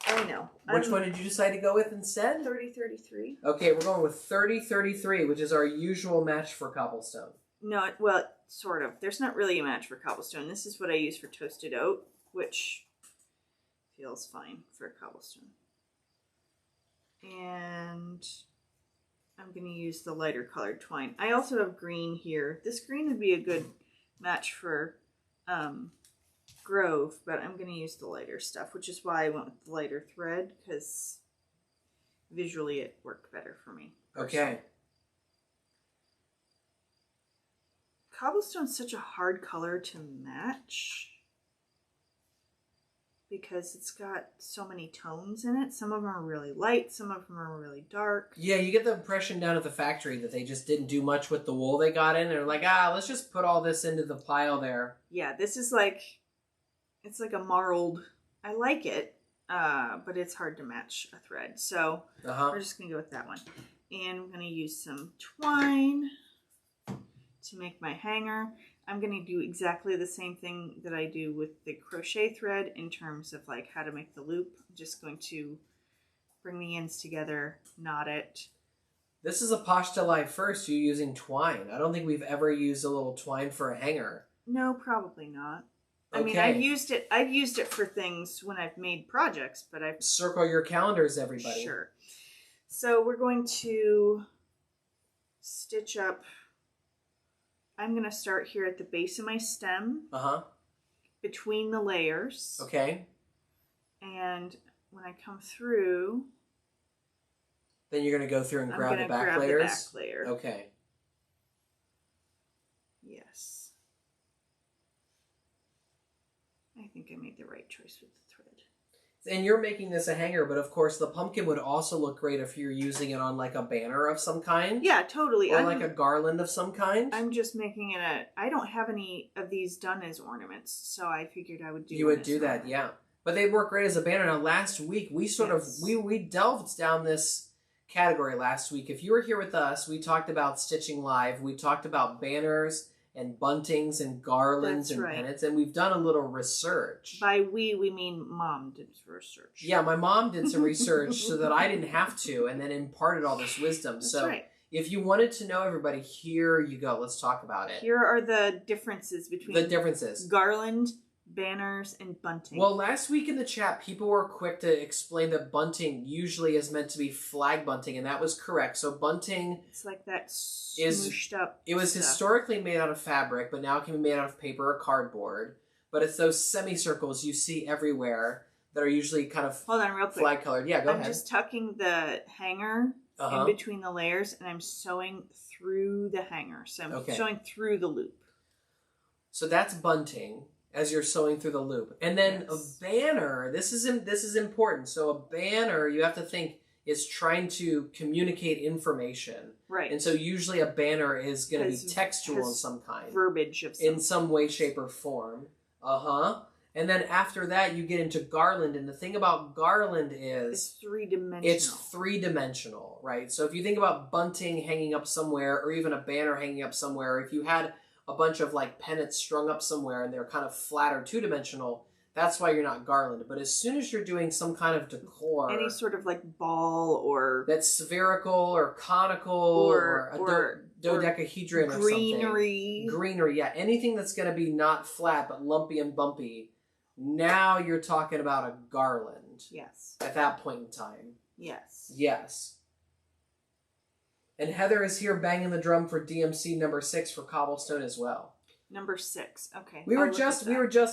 I know. Which one did you decide to go with instead? 3033. Okay, we're going with 3033, which is our usual match for cobblestone. No, well, sort of. There's not really a match for cobblestone. This is what I use for toasted oat, which feels fine for cobblestone. And I'm going to use the lighter colored twine. I also have green here. This green would be a good match for Grove, but I'm going to use the lighter stuff, which is why I went with the lighter thread, because visually it worked better for me. Okay. Cobblestone's such a hard color to match because it's got so many tones in it. Some of them are really light, some of them are really dark. Yeah, you get the impression down at the factory that they just didn't do much with the wool they got in. They're like, let's just put all this into the pile there. Yeah, this is like, it's like a marled, I like it. but it's hard to match a thread. So we're just going to go with that one. And I'm going to use some twine to make my hanger. I'm going to do exactly the same thing that I do with the crochet thread in terms of like how to make the loop. I'm just going to bring the ends together, knot it. This is a Posh Delight first, you using twine. I don't think we've ever used a little twine for a hanger. No, probably not. Okay. I mean, I've used it for things when I've made projects, but I've... Circle your calendars, everybody. Sure. So we're going to stitch up. I'm going to start here at the base of my stem. Between the layers. Okay. And when I come through... Then you're going to go through and grab the back layers? The back layer. Okay. Yes. I think I made the right choice with the thread. And you're making this a hanger, but of course the pumpkin would also look great if you're using it on like a banner of some kind. Yeah, totally. Or like a garland of some kind. I'm just making it I don't have any of these done as ornaments, so I figured I would do You would do that, yeah. But they work great as a banner. Now last week we sort of we delved down this category last week. If you were here with us, we talked about stitching live. We talked about banners and buntings and garlands and pennants, and we've done a little research. By we mean Mom did research. Yeah, my mom did some research so that I didn't have to, and then imparted all this wisdom. That's so right. If you wanted to know, everybody, here you go. Let's talk about it. Here are the differences between garland, banners, and bunting. Well, last week in the chat, people were quick to explain that bunting usually is meant to be flag bunting, and that was correct. So bunting... It's like that smooshed up It was historically made out of fabric, but now it can be made out of paper or cardboard. But it's those semicircles you see everywhere that are usually kind of Hold on real quick. Flag colored. Yeah, go ahead. I'm just tucking the hanger in between the layers, and I'm sewing through the hanger. So I'm sewing through the loop. So that's bunting as you're sewing through the loop. And then a banner, this is important. So a banner, you have to think, is trying to communicate information. Right. And so usually a banner is going to be textual in some kind. Verbiage of some in some way, shape, or form. And then after that, you get into garland. And the thing about garland is... It's three-dimensional. It's three-dimensional, right? So if you think about bunting hanging up somewhere, or even a banner hanging up somewhere, if you had a bunch of like pennants strung up somewhere and they're kind of flat or two-dimensional, that's why you're not garland. But as soon as you're doing some kind of decor... Any sort of like ball or... That's spherical or conical or dodecahedron or something. Greenery, yeah. Anything that's going to be not flat but lumpy and bumpy. Now you're talking about a garland. Yes. At that point in time. Yes. Yes. And Heather is here banging the drum for DMC number 6 for Cobblestone as well. Number 6. Okay. We were just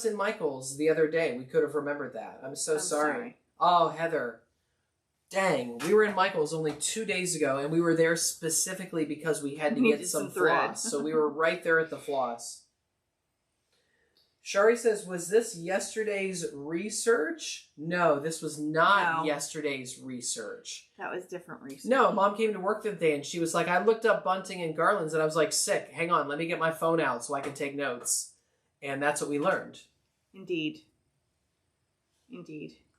in Michael's the other day. We could have remembered that. I'm sorry. Oh, Heather. Dang. We were in Michael's only 2 days ago, and we were there specifically because we had to get some floss. So we were right there at the floss. Shari says, was this yesterday's research? No, this was not yesterday's research. That was different research. No, Mom came to work the other day and she was like, I looked up bunting and garlands and I was like, sick. Hang on, let me get my phone out so I can take notes. And that's what we learned. Indeed.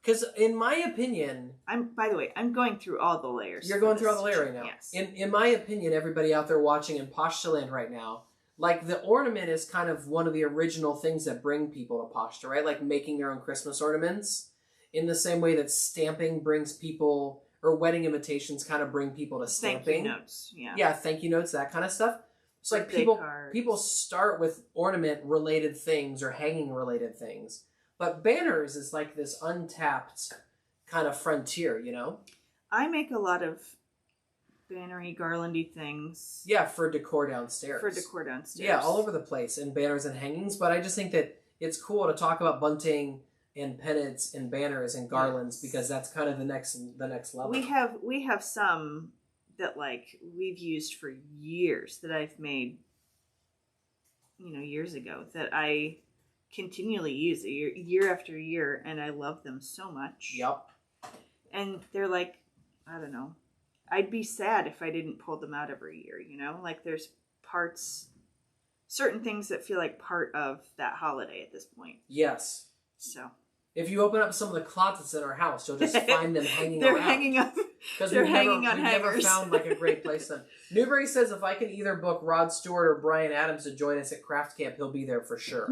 Because in my opinion... By the way, I'm going through all the layers. You're going through all the layers right now. Yes. In my opinion, everybody out there watching in Pashta Land right now, like, the ornament is kind of one of the original things that bring people to Pashta, right? Like making their own Christmas ornaments. In the same way that stamping brings people, or wedding invitations kind of bring people to stamping. Thank you notes, yeah. Yeah, thank you notes, that kind of stuff. It's like people start with ornament-related things or hanging-related things. But banners is like this untapped kind of frontier, you know? I make a lot of bannery, garlandy things. Yeah, for decor downstairs. Yeah, all over the place, and banners and hangings. But I just think that it's cool to talk about bunting and pennants and banners and garlands because that's kind of the next level. We have some that like we've used for years that I've made, years ago that I continually use year after year, and I love them so much. Yep. And they're like, I don't know. I'd be sad if I didn't pull them out every year, Like there's certain things that feel like part of that holiday at this point. Yes. So. If you open up some of the closets in our house, you'll just find them hanging They're around. hanging up. Because They're we've hanging never, on we've never hangers. found like a great place then. Newberry says if I can either book Rod Stewart or Brian Adams to join us at Craft Camp, he'll be there for sure.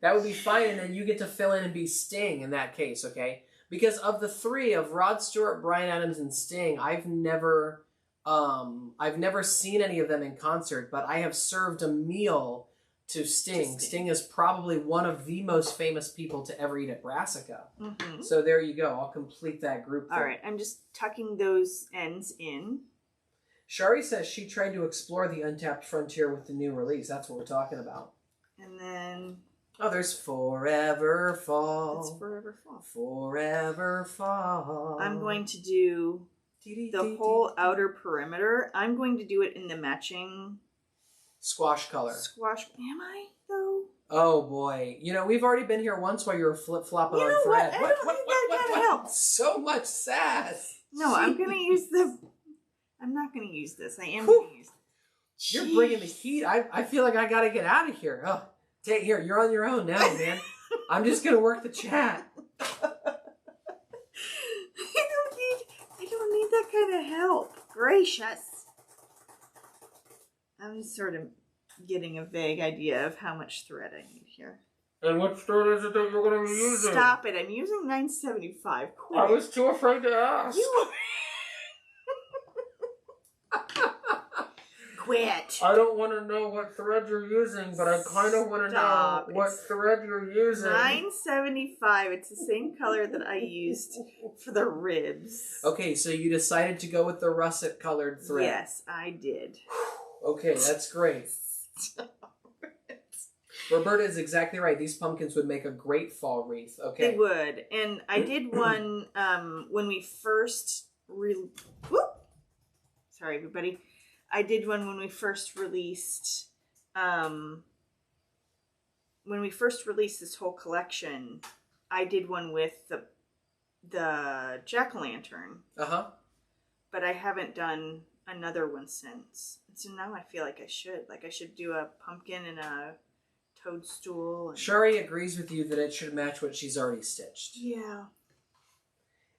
That would be fine, and then you get to fill in and be Sting in that case, okay? Because of the three, of Rod Stewart, Brian Adams, and Sting, I've never seen any of them in concert, but I have served a meal to Sting. Sting is probably one of the most famous people to ever eat at Brassica. Mm-hmm. So there you go. I'll complete that group. All right. I'm just tucking those ends in. Shari says she tried to explore the untapped frontier with the new release. That's what we're talking about. And then... Oh, there's Forever Fall. It's Forever Fall. Forever Fall. I'm going to do the whole outer perimeter. I'm going to do it in the matching... Squash color. Squash. Am I, though? Oh, boy. You know, we've already been here once while you were flip-flopping on thread. I don't think that kind of helps. So much sass. No, I'm going to use the... I'm not going to use this. I am going to use... You're bringing the heat. I feel like I got to get out of here. Oh, take here. You're on your own now, man. I'm just going to work the chat. I don't need that kind of help. Gracious. I'm sort of getting a vague idea of how much thread I need here. And what thread is it that you're going to be using? Stop it. I'm using 975. Quit. I was too afraid to ask. Quit. I don't want to know what thread you're using, but I kind of want to know what thread you're using. 975. It's the same color that I used for the ribs. Okay, so you decided to go with the russet colored thread. Yes, I did. Okay, that's great. Roberta is exactly right. These pumpkins would make a great fall wreath. Okay, they would. And I did one when we first sorry, everybody. I did one when we first released this whole collection. I did one with the jack-o'-lantern. Uh-huh. But I haven't done another one since. So now I feel like I should. Like I should do a pumpkin and a toadstool. Shari agrees with you that it should match what she's already stitched. Yeah.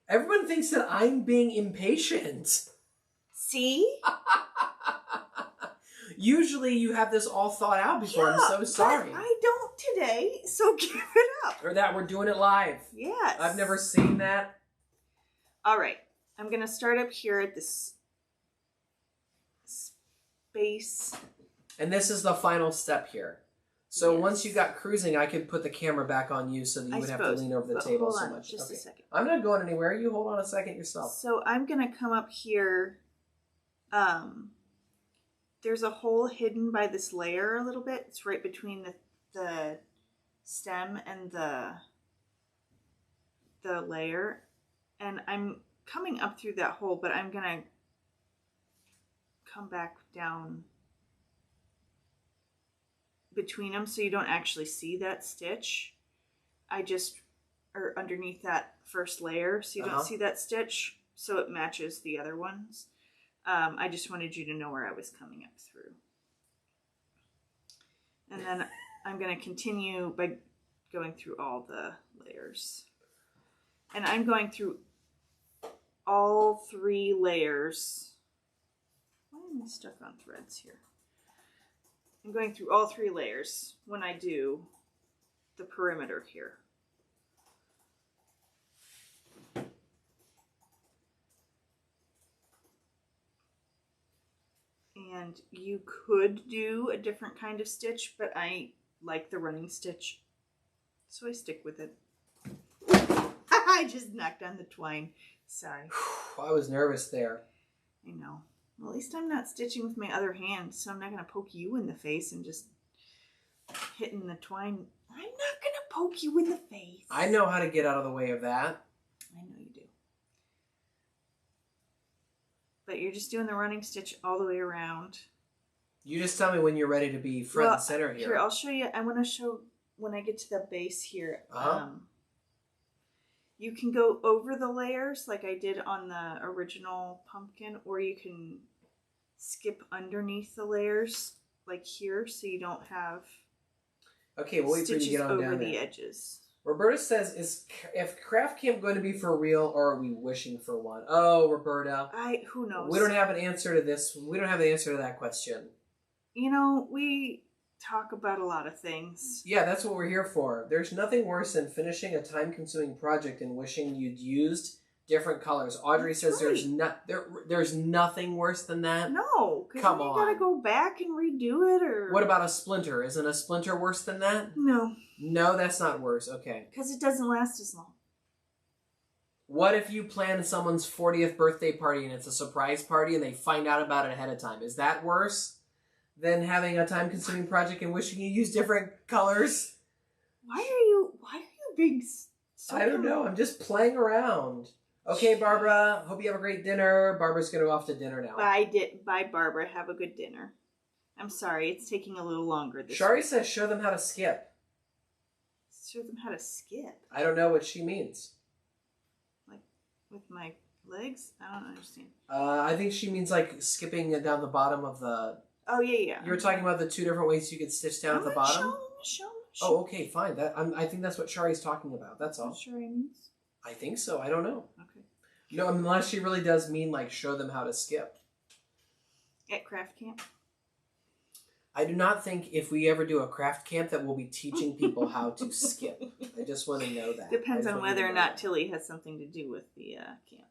Everyone thinks that I'm being impatient. See? Usually you have this all thought out before. Yeah, I'm so sorry. I don't today, so give it up. Or that we're doing it live. Yes. I've never seen that. All right. I'm going to start up here at this space. And this is the final step here. So once you got cruising, I could put the camera back on you so that you would have to lean over the table so much. Just a second. I'm not going anywhere. You hold on a second yourself. So I'm going to come up here. There's a hole hidden by this layer a little bit. It's right between the stem and the layer. And I'm coming up through that hole, but I'm going to come back down between them so you don't actually see that stitch. Or underneath that first layer so you don't see that stitch, so it matches the other ones. I just wanted you to know where I was coming up through. And then I'm going to continue by going through all the layers. And I'm going through all 3 layers. Why am I stuck on threads here? I'm going through all 3 layers when I do the perimeter here. And you could do a different kind of stitch, but I like the running stitch, so I stick with it. I just knocked on the twine. Sorry. I was nervous there. I know. Well, at least I'm not stitching with my other hand, so I'm not going to poke you in the face and just hitting the twine. I'm not going to poke you in the face. I know how to get out of the way of that. I know you do. But you're just doing the running stitch all the way around. You just tell me when you're ready to be front and center here. Here, I'll show you. I want to show when I get to the base here. You can go over the layers like I did on the original pumpkin, or you can skip underneath the layers like here so you don't have... Okay, we'll wait for you to stitches get on over down the there. edges. Roberta says, if craft camp going to be for real, or are we wishing for one? Oh, Roberta. Who knows? We don't have an answer to this. We don't have an answer to that question. You know, we talk about a lot of things. Yeah, that's what we're here for. There's nothing worse than finishing a time-consuming project and wishing you'd used different colors. Audrey says there's nothing worse than that. No, because Come you on. gotta go back and redo it, or What about a splinter? Isn't a splinter worse than that? no? No, that's not worse. Okay. Because it doesn't last as long. What if you plan someone's 40th birthday party and it's a surprise party and they find out about it ahead of time? Is that worse than having a time-consuming project and wishing you used different colors? Why are you being so... I don't know. I'm just playing around. Okay, Barbara. Hope you have a great dinner. Barbara's going to go off to dinner now. Bye, Barbara. Have a good dinner. I'm sorry, it's taking a little longer this Shari week. says show them how to skip. Show them how to skip. I don't know what she means. Like, with my legs? I don't understand. I think she means like skipping down the bottom of the... Oh, yeah. You were talking about the two different ways you could stitch down at the bottom? Show. Oh, okay, fine. I think that's what Shari's talking about. That's all. What Shari means? I think so. I don't know. Okay. No, unless she really does mean like show them how to skip. At craft camp? I do not think if we ever do a craft camp that we'll be teaching people how to skip. I just want to know that. Depends on whether or not Tilly has something to do with the camp.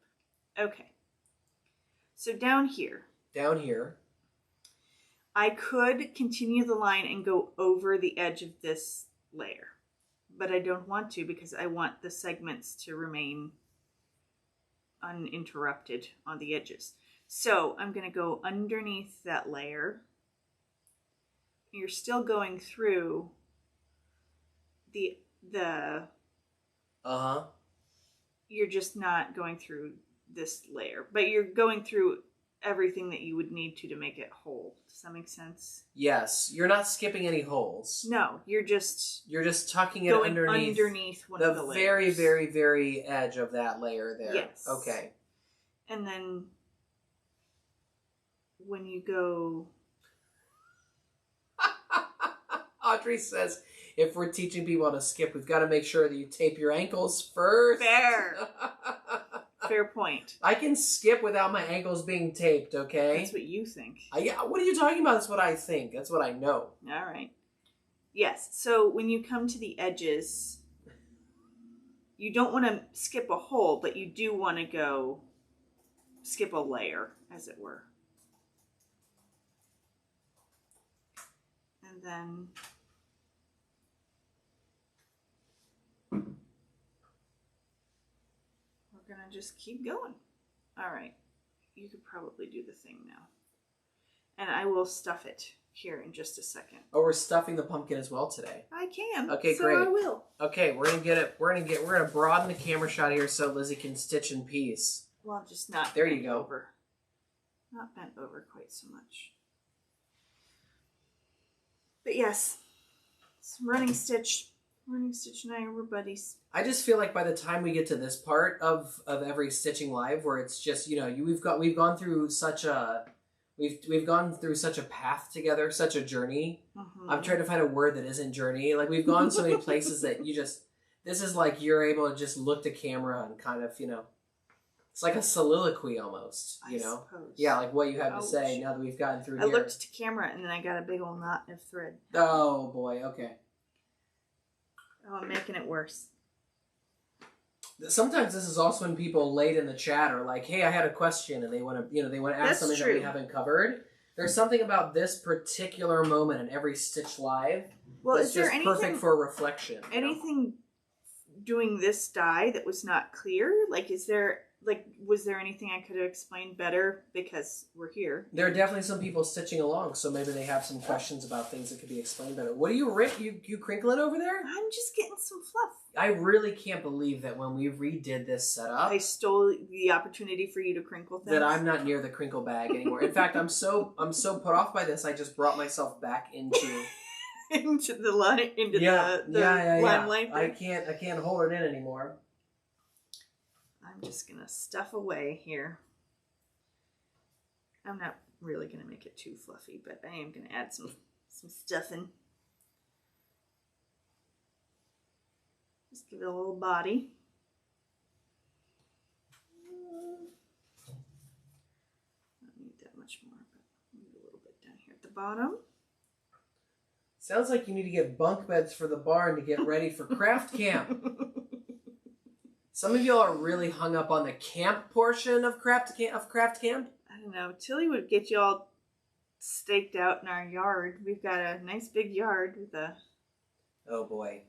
Okay. So down here. I could continue the line and go over the edge of this layer. But I don't want to because I want the segments to remain uninterrupted on the edges. So I'm going to go underneath that layer. You're still going through the you're just not going through this layer, but you're going through everything that you would need to make it whole. Does that make sense? Yes, you're not skipping any holes. No, you're just tucking it underneath one of the layers. very, very, very edge of that layer there. Yes. Okay. And then when you go... Audrey says, if we're teaching people how to skip, we've got to make sure that you tape your ankles first. Fair. Fair point. I can skip without my ankles being taped, okay? That's what you think. What are you talking about? That's what I think. That's what I know. All right. Yes. So when you come to the edges, you don't want to skip a hole, but you do want to go skip a layer, as it were. And then we're going to just keep going. All right. You could probably do the thing now. And I will stuff it here in just a second. Oh, we're stuffing the pumpkin as well today. I can. Okay, so great. I will. Okay, we're gonna broaden the camera shot here so Lizzie can stitch in peace. Well, just not there you go. Over. Not bent over quite so much. But yes, some running stitch. Running Stitch and I are buddies. I just feel like by the time we get to this part of every Stitching Live, where it's just, you know, we've gone through such a path together, such a journey. Mm-hmm. I'm trying to find a word that isn't journey. Like, we've gone so many places that this is like you're able to just look to camera and kind of, you know, it's like a soliloquy almost, you know? Suppose. Yeah, like what you have to say now that we've gotten through here. I looked to camera and then I got a big old knot of thread. Oh boy, okay. Oh, I'm making it worse. Sometimes this is also when people late in the chat are like, "Hey, I had a question," and they want to ask something that we haven't covered. There's something about this particular moment in every Stitch Live that's just perfect for reflection. Anything doing this die that was not clear? Was there anything I could have explained better because we're here? There are definitely some people stitching along, so maybe they have some questions about things that could be explained better. What are you, Rick? You crinkling over there? I'm just getting some fluff. I really can't believe that when we redid this setup, I stole the opportunity for you to crinkle things. That I'm not near the crinkle bag anymore. In fact, I'm so put off by this. I just brought myself back into the limelight. I can't hold it in anymore. I'm just gonna stuff away here. I'm not really gonna make it too fluffy, but I am gonna add some stuffing. Let's give it a little body. Don't need that much more, but maybe a little bit down here at the bottom. Sounds like you need to get bunk beds for the barn to get ready for craft camp. Some of y'all are really hung up on the camp portion of craft camp. I don't know. Tilly would get you all staked out in our yard. We've got a nice big yard with a... Oh boy.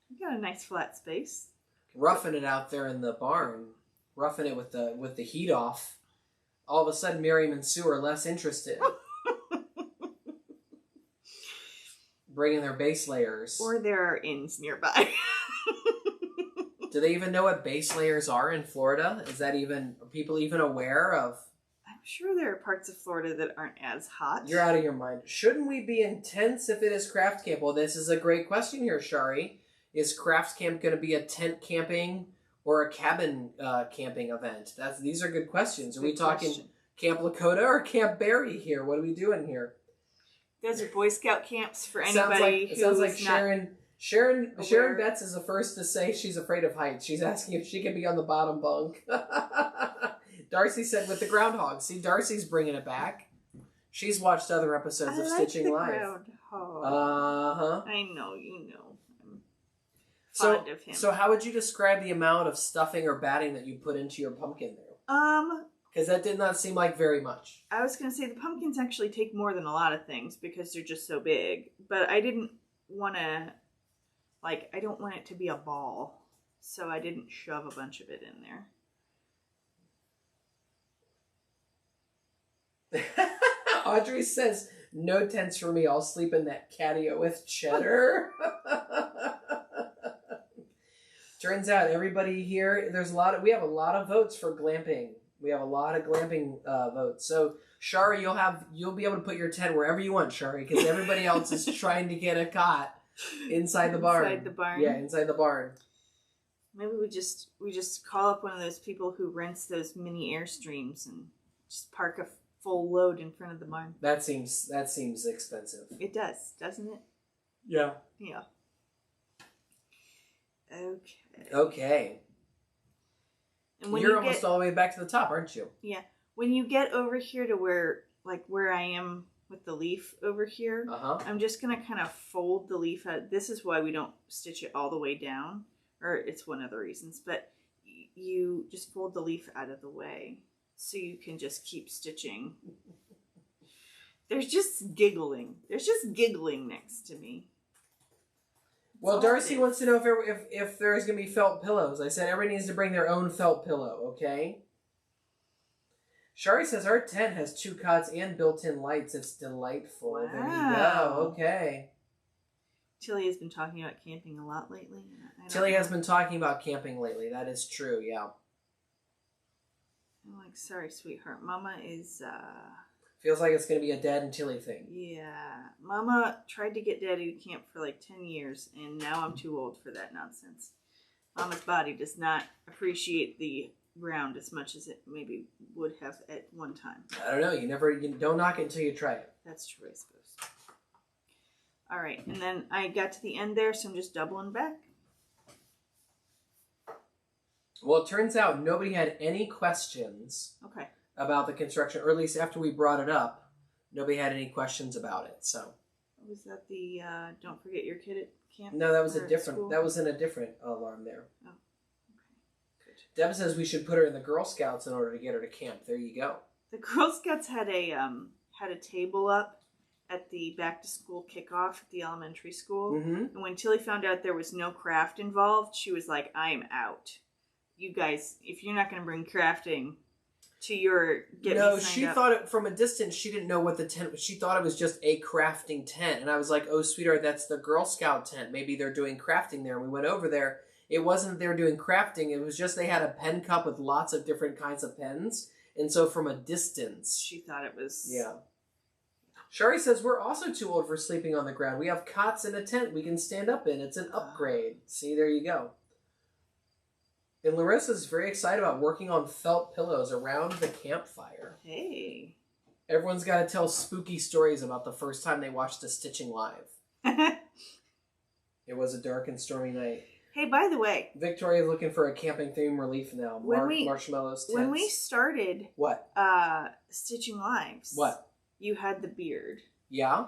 We've got a nice flat space. Roughing it out there in the barn. Roughing it with the heat off. All of a sudden, Miriam and Sue are less interested. Bringing their base layers. Or there are inns nearby. Do they even know what base layers are in Florida? Are people even aware of? I'm sure there are parts of Florida that aren't as hot. You're out of your mind. Shouldn't we be intense if it is craft camp? Well, this is a great question here, Shari. Is craft camp going to be a tent camping or a cabin camping event? These are good questions. Are we talking Camp Lakota or Camp Barry here? What are we doing here? Those are Boy Scout camps for anybody who sounds like Sharon Betts is the first to say she's afraid of heights. She's asking if she can be on the bottom bunk. Darcy said with the groundhog. See, Darcy's bringing it back. She's watched other episodes of Stitching Live. Groundhog. I know, you know. I'm fond of him. So how would you describe the amount of stuffing or batting that you put into your pumpkin there? Because that did not seem like very much. I was going to say the pumpkins actually take more than a lot of things because they're just so big. But I didn't want to, I don't want it to be a ball. So I didn't shove a bunch of it in there. Audrey says, no tents for me. I'll sleep in that catio with cheddar. Turns out everybody here, we have a lot of votes for glamping. We have a lot of glamping votes. So, Shari, you'll be able to put your tent wherever you want, Shari, because everybody else is trying to get a cot inside the barn. Inside the barn. Yeah, inside the barn. Maybe we just call up one of those people who rents those mini Airstreams and just park a full load in front of the barn. That seems expensive. It does, doesn't it? Yeah. Yeah. Okay. And you're almost all the way back to the top, aren't you? Yeah. When you get over here to where I am with the leaf over here, I'm just going to kind of fold the leaf out. This is why we don't stitch it all the way down, or it's one of the reasons, but you just fold the leaf out of the way so you can just keep stitching. There's just giggling next to me. Well, Darcy wants to know if there's going to be felt pillows. I said everybody needs to bring their own felt pillow, okay? Shari says our tent has 2 cots and built-in lights. It's delightful. Wow. There you go. Okay. Tilly has been talking about camping a lot lately. Tilly has been talking about camping lately. That is true, yeah. I'm like, sorry, sweetheart. Mama is... Feels like it's going to be a Dad and Tilly thing. Yeah. Mama tried to get Daddy to camp for 10 years, and now I'm too old for that nonsense. Mama's body does not appreciate the ground as much as it maybe would have at one time. I don't know. You don't knock it until you try it. That's true, I suppose. All right. And then I got to the end there, so I'm just doubling back. Well, it turns out nobody had any questions. Okay. About the construction, or at least after we brought it up, nobody had any questions about it. So, was that the "Don't forget your kid at camp"? No, that was a different. That was in a different alarm there. Oh, okay. Good. Deb says we should put her in the Girl Scouts in order to get her to camp. There you go. The Girl Scouts had a table up at the back to school kickoff at the elementary school, and when Tilly found out there was no craft involved, she was like, "I am out. You guys, if you're not going to bring crafting." To your she thought it from a distance. She didn't know what the tent was. She thought it was just a crafting tent, and I was like, "Oh, sweetheart, that's the Girl Scout tent. Maybe they're doing crafting there." And we went over there. It wasn't that they were doing crafting. It was just they had a pen cup with lots of different kinds of pens, and so from a distance, she thought it was. Yeah. Shari says we're also too old for sleeping on the ground. We have cots in a tent we can stand up in. It's an upgrade. See, there you go. And Larissa's very excited about working on felt pillows around the campfire. Hey. Everyone's got to tell spooky stories about the first time they watched a Stitching Live. It was a dark and stormy night. Hey, by the way, Victoria's looking for a camping theme relief now. Marshmallows, tents. When we started what? Stitching Lives, what? You had the beard. Yeah.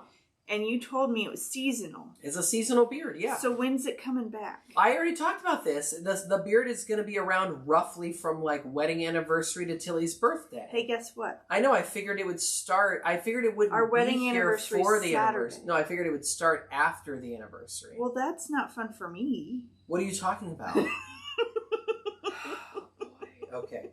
And you told me it was seasonal. It's a seasonal beard, yeah. So when's it coming back? I already talked about this. The beard is going to be around roughly from like wedding anniversary to Tilly's birthday. Hey, guess what? I know. I figured it would start. I figured it wouldn't Our wedding be here anniversary for the Saturday. anniversary. No, I figured it would start after the anniversary. Well, that's not fun for me. What are you talking about? Oh, boy. Okay.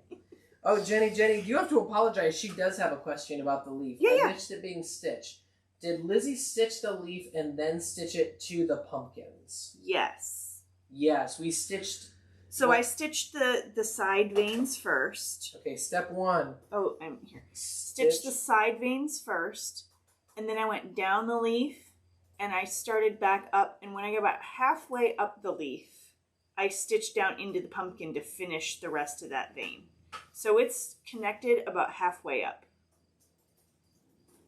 Oh, Jenny, you have to apologize. She does have a question about the leaf. Yeah, I missed it being stitched. Did Lizzie stitch the leaf and then stitch it to the pumpkins? Yes. Yes, we stitched... So I stitched the side veins first. Okay, step 1. Oh, I'm here. Stitched the side veins first, and then I went down the leaf, and I started back up, and when I got about halfway up the leaf, I stitched down into the pumpkin to finish the rest of that vein. So it's connected about halfway up.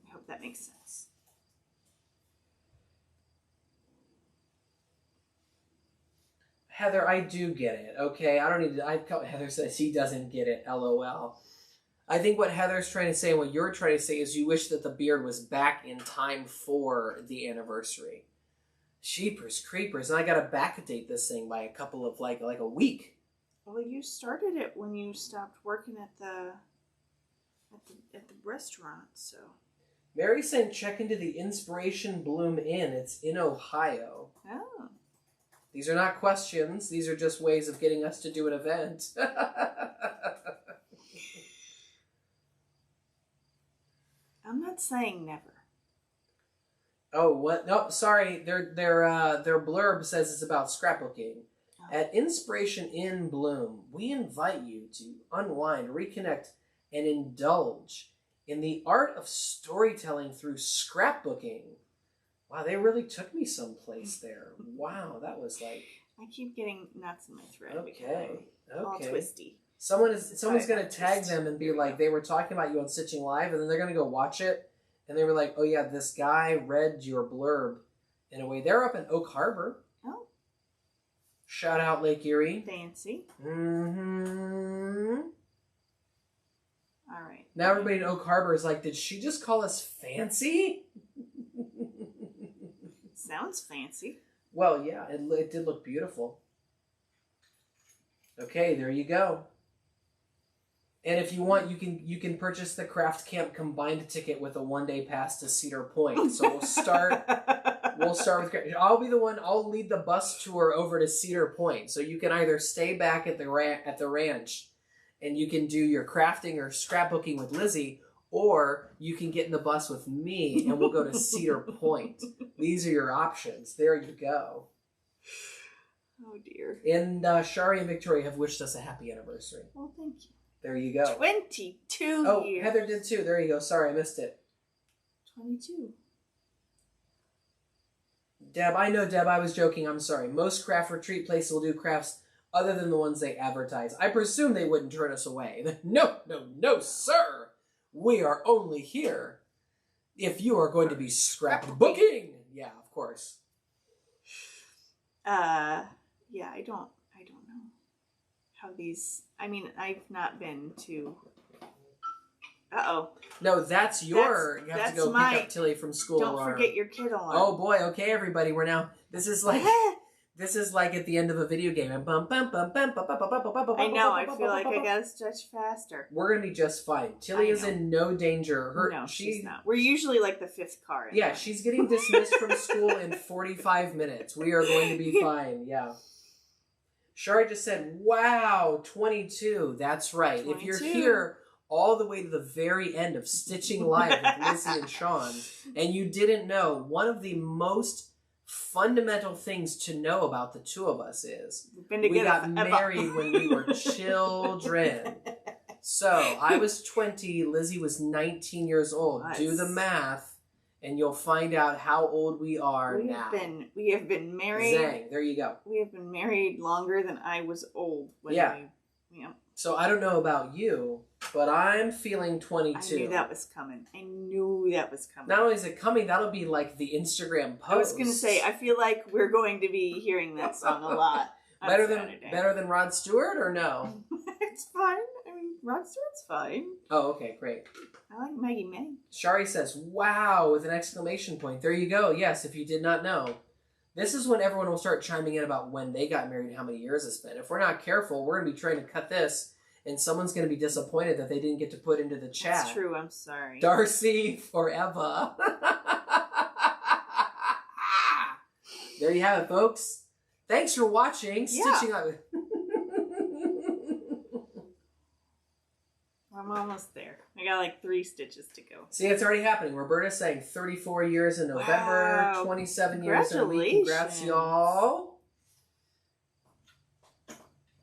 I hope that makes sense. Heather, I do get it, okay? I don't need to... Heather says she doesn't get it, LOL. I think what Heather's trying to say and what you're trying to say is you wish that the beard was back in time for the anniversary. Sheepers creepers, and I gotta backdate this thing by a couple of, like a week. Well, you started it when you stopped working at the restaurant, so... Mary's saying check into the Inspiration Bloom Inn. It's in Ohio. Oh. These are not questions. These are just ways of getting us to do an event. I'm not saying never. Oh, what? No, sorry. Their blurb says it's about scrapbooking. Oh. At Inspiration in Bloom, we invite you to unwind, reconnect, and indulge in the art of storytelling through scrapbooking. Wow, they really took me someplace there. Wow, that was like... I keep getting knots in my throat. Okay. All twisty. Someone's going to tag them and be like, they were talking about you on Stitching Live, and then they're going to go watch it, and they were like, oh yeah, this guy read your blurb in a way. They're up in Oak Harbor. Oh. Shout out Lake Erie. Fancy. Mm-hmm. All right. Now everybody in Oak Harbor is like, did she just call us fancy? Sounds fancy. Well, yeah, it did look beautiful. Okay, there you go. And if you want, you can purchase the Craft Camp combined ticket with a 1-day pass to Cedar Point. So we'll start with... I'll be the one. I'll lead the bus tour over to Cedar Point. So you can either stay back at the ranch, and you can do your crafting or scrapbooking with Lizzie, or you can get in the bus with me and we'll go to Cedar Point. These are your options. There you go. Oh, dear. And Shari and Victoria have wished us a happy anniversary. Well, thank you. There you go. 22 years. Oh, Heather did too. There you go. Sorry, I missed it. 22. Deb, I know, Deb, I was joking. I'm sorry. Most craft retreat places will do crafts other than the ones they advertise. I presume they wouldn't turn us away. No, sir. We are only here if you are going to be scrapbooking. Yeah, of course. Yeah, I don't know how these... I mean, I've not been to... Uh-oh. No, that's your... You have to go pick up Tilly from school. Don't forget your kid alarm. Oh, boy. Okay, everybody. We're now... This is like... This is like at the end of a video game. I know, I feel like I gotta stretch faster. We're gonna be just fine. Tilly is in no danger. No, she's not. We're usually like the 5th car. Yeah, she's getting dismissed from school in 45 minutes. We are going to be fine, yeah. Shari just said, wow, 22. That's right. 22. If you're here all the way to the very end of Stitching Live with Lizzie and Sean, and you didn't know, one of the most fundamental things to know about the two of us is we got married when we were children. So I was 20, Lizzie was 19 years old. Nice. Do the math, and you'll find out how old we are now. We have been married. Zang, there you go. We have been married longer than I was old when Yeah. So I don't know about you, but I'm feeling 22. I knew that was coming. Not only is it coming, that'll be like the Instagram post. I was going to say, I feel like we're going to be hearing that song a lot. Better than Rod Stewart or no? It's fine. I mean, Rod Stewart's fine. Oh, okay, great. I like Maggie May. Shari says, wow, with an exclamation point. There you go. Yes, if you did not know. This is when everyone will start chiming in about when they got married and how many years it's been. If we're not careful, we're going to be trying to cut this, and someone's going to be disappointed that they didn't get to put into the chat. That's true. I'm sorry. Darcy forever. There you have it, folks. Thanks for watching. Yeah. Stitching up. I'm almost there. I got like 3 stitches to go. See, it's already happening. Roberta's saying 34 years in November, Wow. 27 years in a week. Congrats, y'all.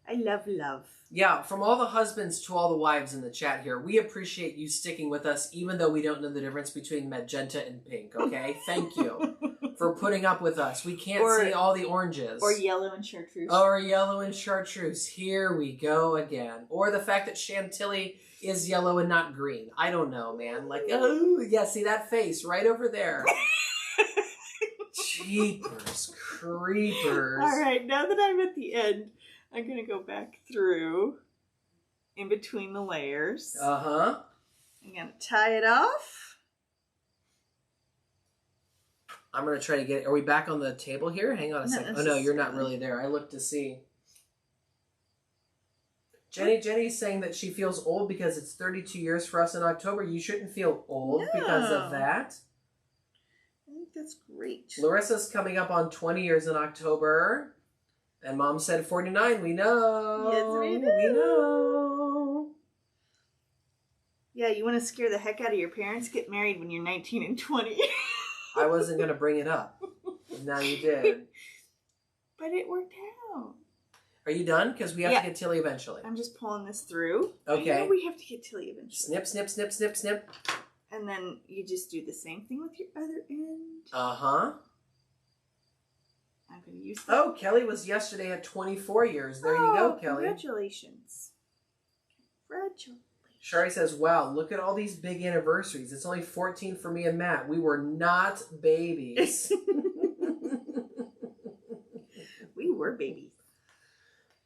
I love love. Yeah, from all the husbands to all the wives in the chat here, we appreciate you sticking with us, even though we don't know the difference between magenta and pink, okay? Thank you for putting up with us. We can't see all the oranges. Or yellow and chartreuse. Or yellow and chartreuse. Here we go again. Or the fact that Chantilly is yellow and not green. I don't know, man. Like, oh, yeah, see that face right over there. Jeepers creepers. All right, now that I'm at the end, I'm going to go back through in between the layers. Uh-huh. I'm going to tie it off. I'm going to try to get... Are we back on the table here? Hang on a second. Oh, no, you're not really there. I looked to see. Jenny's saying that she feels old because it's 32 years for us in October. You shouldn't feel old because of that. I think that's great. Larissa's coming up on 20 years in October. And Mom said 49. We know. Yes, we do. We know. Yeah, you want to scare the heck out of your parents? Get married when you're 19 and 20. I wasn't going to bring it up. Now you did. But it worked out. Are you done? Because we have to get Tilly eventually. I'm just pulling this through. Okay. I know we have to get Tilly eventually. Snip, snip, snip, snip, snip. And then you just do the same thing with your other end. Uh-huh. I'm going to use that. Oh, Kelly was yesterday at 24 years. There you go, Kelly. Congratulations. Congratulations. Shari says, wow, look at all these big anniversaries. It's only 14 for me and Matt. We were not babies. We were babies.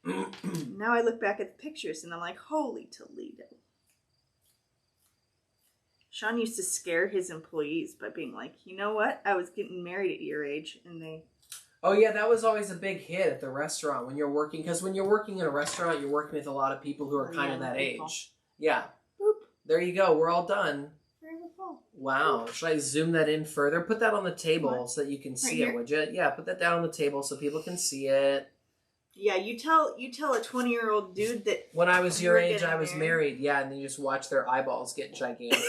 Now I look back at the pictures and I'm like, holy Toledo. Sean used to scare his employees by being like, you know what? I was getting married at your age. And they... Oh, yeah, that was always a big hit at the restaurant when you're working. Because when you're working in a restaurant, you're working with a lot of people who are kind of that age. Yeah. Boop. There you go. We're all done. Beautiful. Wow. Should I zoom that in further? Put that on the table so that you can see it, would you? Yeah, put that down on the table so people can see it. Yeah, you tell a 20-year-old dude that when I was your age, I was married. Yeah, and then you just watch their eyeballs get gigantic.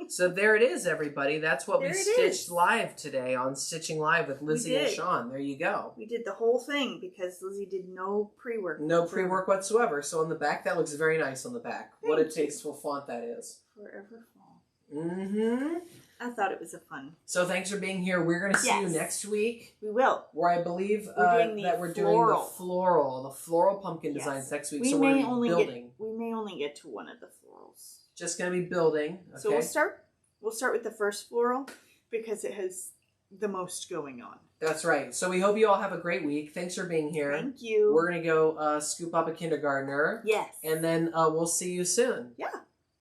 So there it is, everybody. That's what we stitched live today on Stitching Live with Lizzie and Sean. There you go. We did the whole thing because Lizzie did no pre-work. No pre-work whatsoever. So on the back, that looks very nice on the back. What a tasteful font that is. Forever Fall. Mm-hmm. I thought it was a fun. So thanks for being here. We're going to see you next week. We will. Where I believe we're doing the floral pumpkin designs next week. So we're building. We may only get to one of the florals. Just going to be building. Okay? So we'll start with the first floral because it has the most going on. That's right. So we hope you all have a great week. Thanks for being here. Thank you. We're going to go scoop up a kindergartner. Yes. And then we'll see you soon. Yeah.